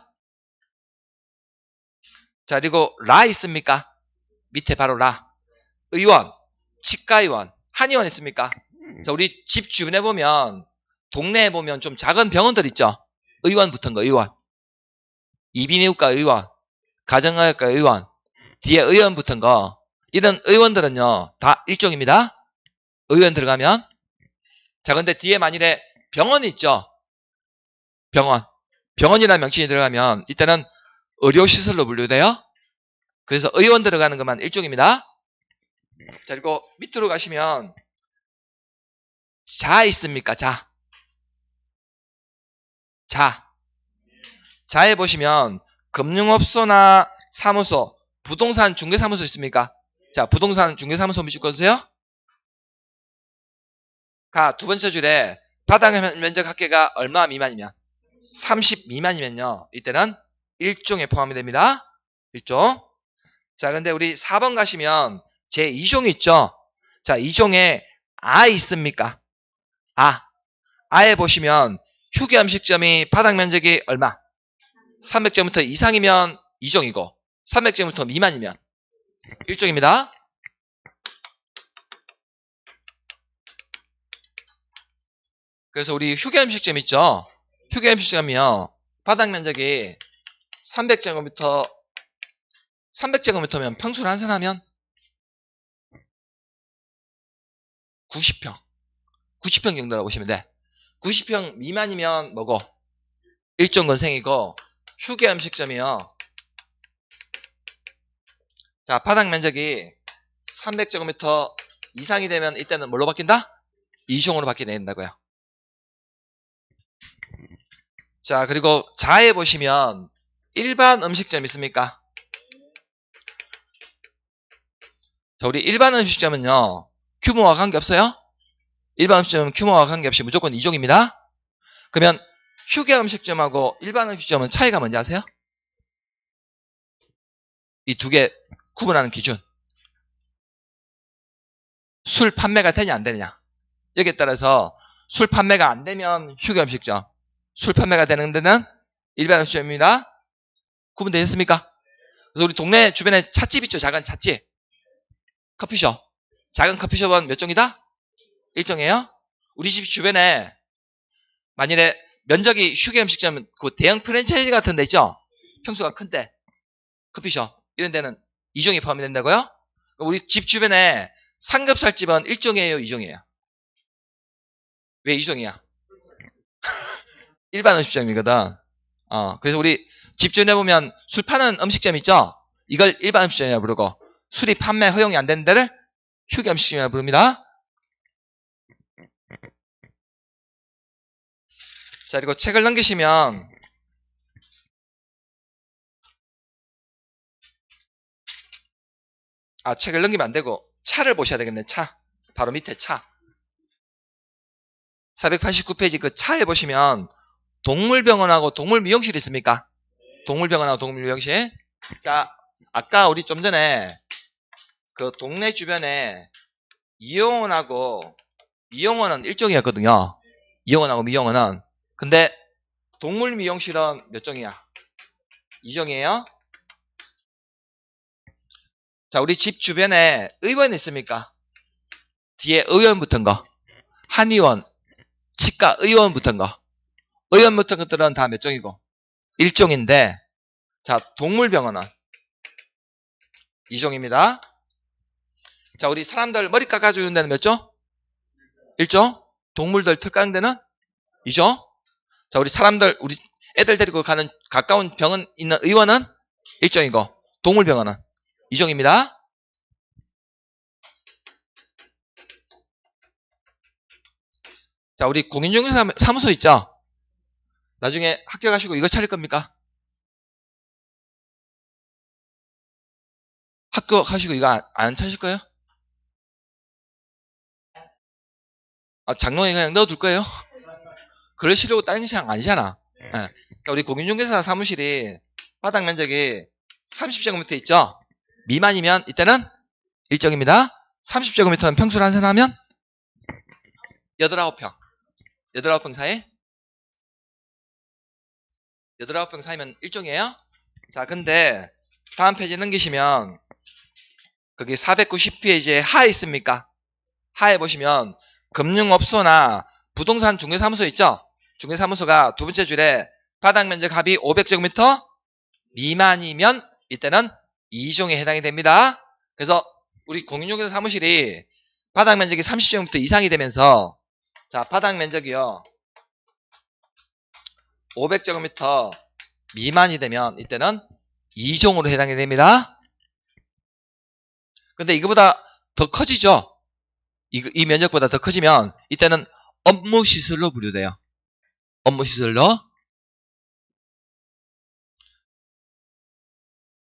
자, 그리고 라 있습니까? 밑에 바로 라. 의원, 치과의원, 한의원 있습니까? 자, 우리 집 주변에 보면 동네에 보면 좀 작은 병원들 있죠? 의원 붙은 거, 의원. 이비인후과 의원, 가정의학과 의원, 뒤에 의원 붙은 거. 이런 의원들은요, 다 일종입니다. 의원 들어가면. 자, 근데 뒤에 만일에 병원이 있죠? 병원이라는 명칭이 들어가면 이때는 의료시설로 분류돼요. 그래서 의원 들어가는 것만 일종입니다. 자, 그리고 밑으로 가시면 자 있습니까? 자에 보시면 금융업소나 사무소, 부동산 중개사무소 있습니까? 자, 부동산 중개사무소 밑줄 꺼주세요. 두 번째 줄에 바닥 면적 합계가 얼마 미만이면 30 미만이면요. 이때는 1종에 포함이 됩니다. 1종. 자, 근데 우리 4번 가시면 제 2종이 있죠? 자, 2종에 있습니까? 아에 보시면 휴게음식점이 바닥 면적이 얼마? 300제곱미터 이상이면 2종이고 300제곱미터 미만이면 1종입니다. 그래서 우리 휴게음식점 있죠? 휴게음식점이요. 바닥 면적이 300제곱미터면 평수를 환산하면 90평. 90평 정도라고 보시면 돼. 90평 미만이면 뭐고? 1종 건생이고 휴게음식점이요. 자, 바닥 면적이 300제곱미터 이상이 되면 이때는 뭘로 바뀐다? 2종으로 바뀌게 된다고요. 자, 그리고 자에 보시면 일반 음식점 있습니까? 자, 우리 일반 음식점은요, 규모와 관계없어요? 일반 음식점은 규모와 관계없이 무조건 2종입니다. 그러면 휴게 음식점하고 일반 음식점은 차이가 뭔지 아세요? 이 두 개 구분하는 기준. 술 판매가 되냐 안 되느냐. 여기에 따라서 술 판매가 안 되면 휴게음식점, 술 판매가 되는 데는 일반 음식점입니다. 구분되셨습니까? 그래서 우리 동네 주변에 찻집 있죠. 작은 찻집. 커피숍. 작은 커피숍은 몇 종이다? 1종이에요. 우리 집 주변에 만일에 면적이 휴게음식점 그 대형 프랜차이즈 같은 데 있죠. 평수가 큰데 커피숍 이런 데는 2종이 포함이 된다고요? 우리 집 주변에 삼겹살집은 1종이에요, 2종이에요? 왜 2종이야? 일반 음식점이거든. 그래서 우리 집 주변에 보면 술 파는 음식점 있죠? 이걸 일반 음식점이라고 부르고 술이 판매 허용이 안 되는 데를 휴게 음식점이라고 부릅니다. 자, 그리고 책을 넘기시면 책을 넘기면 안 되고 차를 보셔야 되겠네. 차. 바로 밑에 차. 489페이지 그 차에 보시면 동물병원하고 동물미용실 있습니까? 동물병원하고 동물미용실. 자, 아까 우리 좀 전에 그 동네 주변에 이용원하고 미용원은 일종이었거든요. 이용원하고 미용원은. 근데 동물미용실은 몇 종이야? 2종이에요. 자, 우리 집 주변에 의원 있습니까? 뒤에 의원 붙은 거. 한의원, 치과 의원 붙은 거. 의원 붙은 것들은 다 몇 종이고? 1종인데, 자, 동물병원은 2종입니다. 자, 우리 사람들 머리 깎아주는 데는 몇 종? 1종. 동물들 털 깎는 데는 2종. 자, 우리 사람들, 우리 애들 데리고 가는 가까운 병원 있는 의원은 1종이고, 동물병원은 2종입니다. 자, 우리 공인중개사무소 있죠? 나중에 학교 가시고 이거 차릴 겁니까? 학교 가시고 이거 안 차실 거예요? 장롱에 그냥 넣어둘 거예요? 그러시려고 다른 게 아니잖아. 네. 그러니까 우리 공인중개사 사무실이 바닥 면적이 30제곱미터 있죠? 미만이면 이때는 1종입니다. 30제곱미터는 평수를 한산하면 89평. 89평 사이? 89평 사이면 1종이에요? 자, 근데 다음 페이지 넘기시면 거기 490페이지에 하에 있습니까? 하에 보시면 금융업소나 부동산 중개사무소 있죠? 중개사무소가 두 번째 줄에 바닥 면적 합이 500제곱미터 미만이면 이때는 2종에 해당이 됩니다. 그래서 우리 공인중개사 사무실이 바닥 면적이 30제곱미터 이상이 되면서 자, 바닥 면적이요 500제곱미터 미만이 되면 이때는 2종으로 해당이 됩니다. 근데 이거보다 더 커지죠? 이 면적보다 더 커지면 이때는 업무시설로 분류돼요. 업무시설로.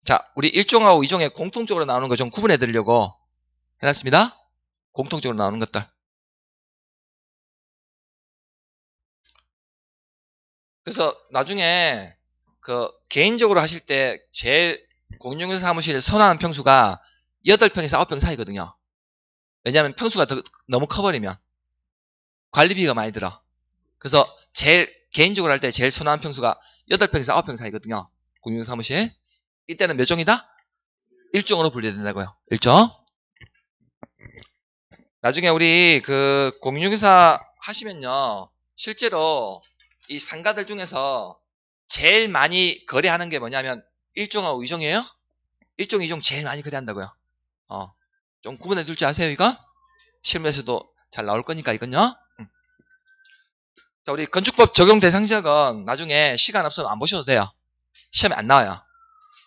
자, 우리 1종하고 2종에 공통적으로 나오는 거 좀 구분해 드리려고 해놨습니다. 공통적으로 나오는 것들. 그래서 나중에 그 개인적으로 하실 때 제일 공인중개사 사무실에 선호하는 평수가 8평에서 9평 사이거든요. 왜냐하면 평수가 너무 커버리면 관리비가 많이 들어. 그래서 제일 개인적으로 할 때 제일 선호하는 평수가 8평에서 9평 사이거든요. 공인중개사 사무실. 이때는 몇 종이다? 1종으로 분류된다고요. 1종. 나중에 우리 그 공인중개사 하시면요. 실제로 이 상가들 중에서 제일 많이 거래하는 게 뭐냐면 1종하고 2종이에요? 1종, 2종 제일 많이 거래한다고요. 좀 구분해 둘 줄 아세요, 이거? 실무에서도 잘 나올 거니까, 이건요. 자, 우리 건축법 적용 대상 지역은 나중에 시간 없어도 안 보셔도 돼요. 시험에 안 나와요.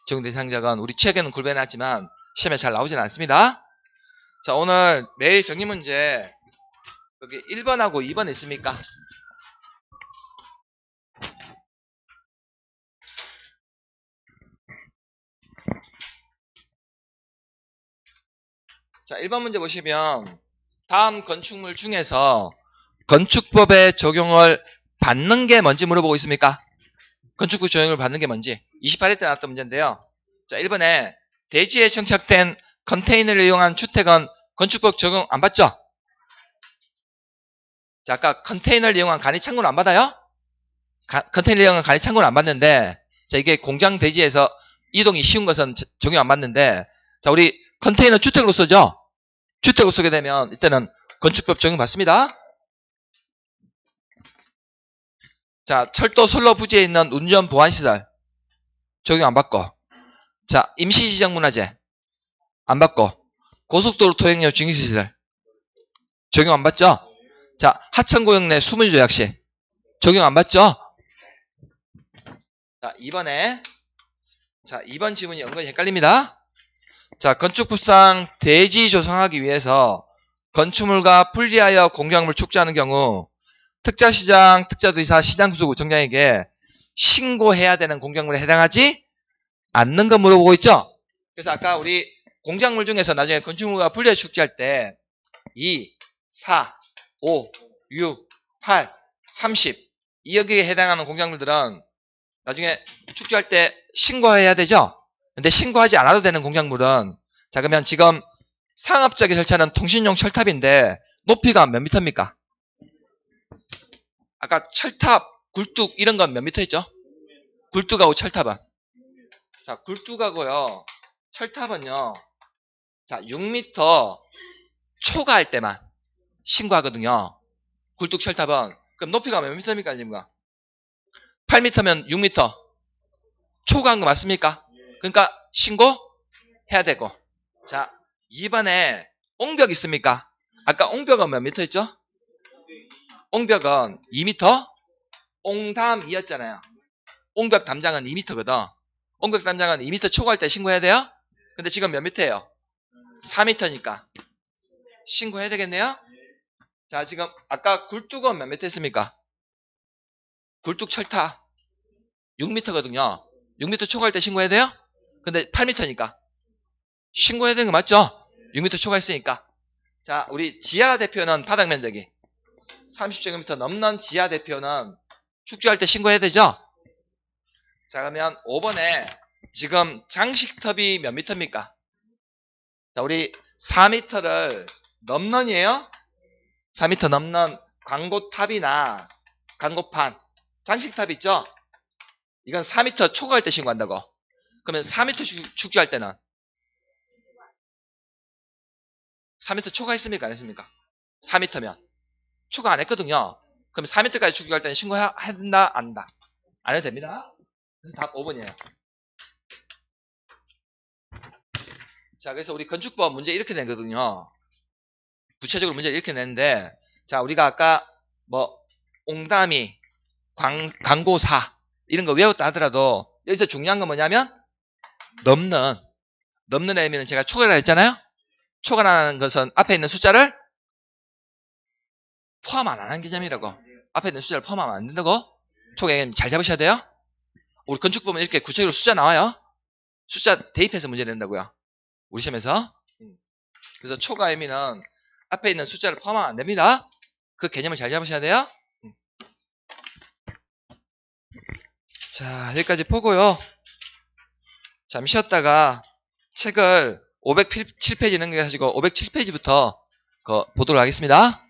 적용 대상 지역은 우리 책에는 굴려놨지만 시험에 잘 나오진 않습니다. 자, 오늘 매일 정리 문제 여기 1번하고 2번 있습니까? 자, 1번 문제 보시면 다음 건축물 중에서 건축법의 적용을 받는 게 뭔지 물어보고 있습니까? 건축법 적용을 받는 게 뭔지 28회 때 나왔던 문제인데요. 자, 1번에 대지에 정착된 컨테이너를 이용한 주택은 건축법 적용 안 받죠? 자, 아까 컨테이너를 이용한 간이 창고는 안 받아요? 컨테이너를 이용한 간이 창고는 안 받는데, 자, 이게 공장 대지에서 이동이 쉬운 것은 적용 안 받는데, 자, 우리 컨테이너 주택으로 쓰죠? 주택으로 쓰게 되면 이때는 건축법 적용 받습니다. 자, 철도 선로 부지에 있는 운전 보안시설 적용 안 받고, 자, 임시지정문화재 안 받고, 고속도로 통행료 중개시설 적용 안 받죠? 자, 하천구역 내 수문조약시 적용 안 받죠? 자, 이번에 자, 2번 지문이 은근히 헷갈립니다. 자, 건축법상 대지 조성하기 위해서 건축물과 분리하여 공작물 축제하는 경우 특자시장, 특자도지사, 시장구조구 정장에게 신고해야 되는 공작물에 해당하지 않는 거 물어보고 있죠? 그래서 아까 우리 공작물 중에서 나중에 건축물과 분리해 축제할 때 2, 4, 5, 6, 8, 30 이 여기에 해당하는 공작물들은 나중에 축제할 때 신고해야 되죠? 근데 신고하지 않아도 되는 공작물은 자 그러면 지금 상업적인 설치하는 통신용 철탑인데 높이가 몇 미터입니까? 아까 철탑, 굴뚝 이런 건 몇 미터 있죠? 굴뚝하고 철탑은 자 굴뚝하고요 철탑은요 자 6미터 초과할 때만 신고하거든요. 굴뚝 철탑은 그럼 높이가 몇 미터입니까 지금? 8미터면 6미터 초과한 거 맞습니까? 그러니까 신고해야 되고 자 2번에 옹벽 있습니까? 아까 옹벽은 몇 미터 있죠? 옹벽은 2미터 옹담이었잖아요. 옹벽 담장은 2미터거든. 옹벽 담장은 2미터 초과할 때 신고해야 돼요? 근데 지금 몇 미터예요? 4미터니까 신고해야 되겠네요? 자 지금 아까 굴뚝은 몇 미터 했습니까? 굴뚝 철탑 6미터거든요. 6미터 초과할 때 신고해야 돼요? 근데 8미터니까 신고해야 되는 거 맞죠? 6미터 초과했으니까. 자, 우리 지하 대표는 바닥 면적이 30제곱미터 넘는 지하 대표는 축조할 때 신고해야 되죠? 자, 그러면 5번에 지금 장식탑이 몇 미터입니까? 자, 우리 4미터를 넘는이에요? 4미터 넘는 광고탑이나 광고판, 장식탑 있죠? 이건 4미터 초과할 때 신고한다고. 그러면 4미터 축조할 때는 4m 초과했습니까? 안 했습니까? 4m면 초과 안 했거든요. 그럼 4m까지 축구할 때는 신고해야 된다? 안 한다? 안 해도 됩니다. 그래서 답 5번이에요. 자, 그래서 우리 건축법 문제 이렇게 내거든요. 구체적으로 문제를 이렇게 냈는데, 자, 우리가 아까 뭐 옹담이, 광고사 이런 거 외웠다 하더라도 여기서 중요한 건 뭐냐면 넘는 애면 제가 초과를 했잖아요. 초과하는 것은 앞에 있는 숫자를 포함 안 하는 개념이라고. 앞에 있는 숫자를 포함하면 안 된다고. 초과는 잘 잡으셔야 돼요. 우리 건축법은 이렇게 구체적으로 숫자 나와요. 숫자 대입해서 문제 낸다고요. 우리 시험에서. 그래서 초과 의미는 앞에 있는 숫자를 포함하면 안 됩니다. 그 개념을 잘 잡으셔야 돼요. 자, 여기까지 보고요. 잠시 쉬었다가 책을 507페이지 넘겨가지고 507페이지부터 보도록 하겠습니다.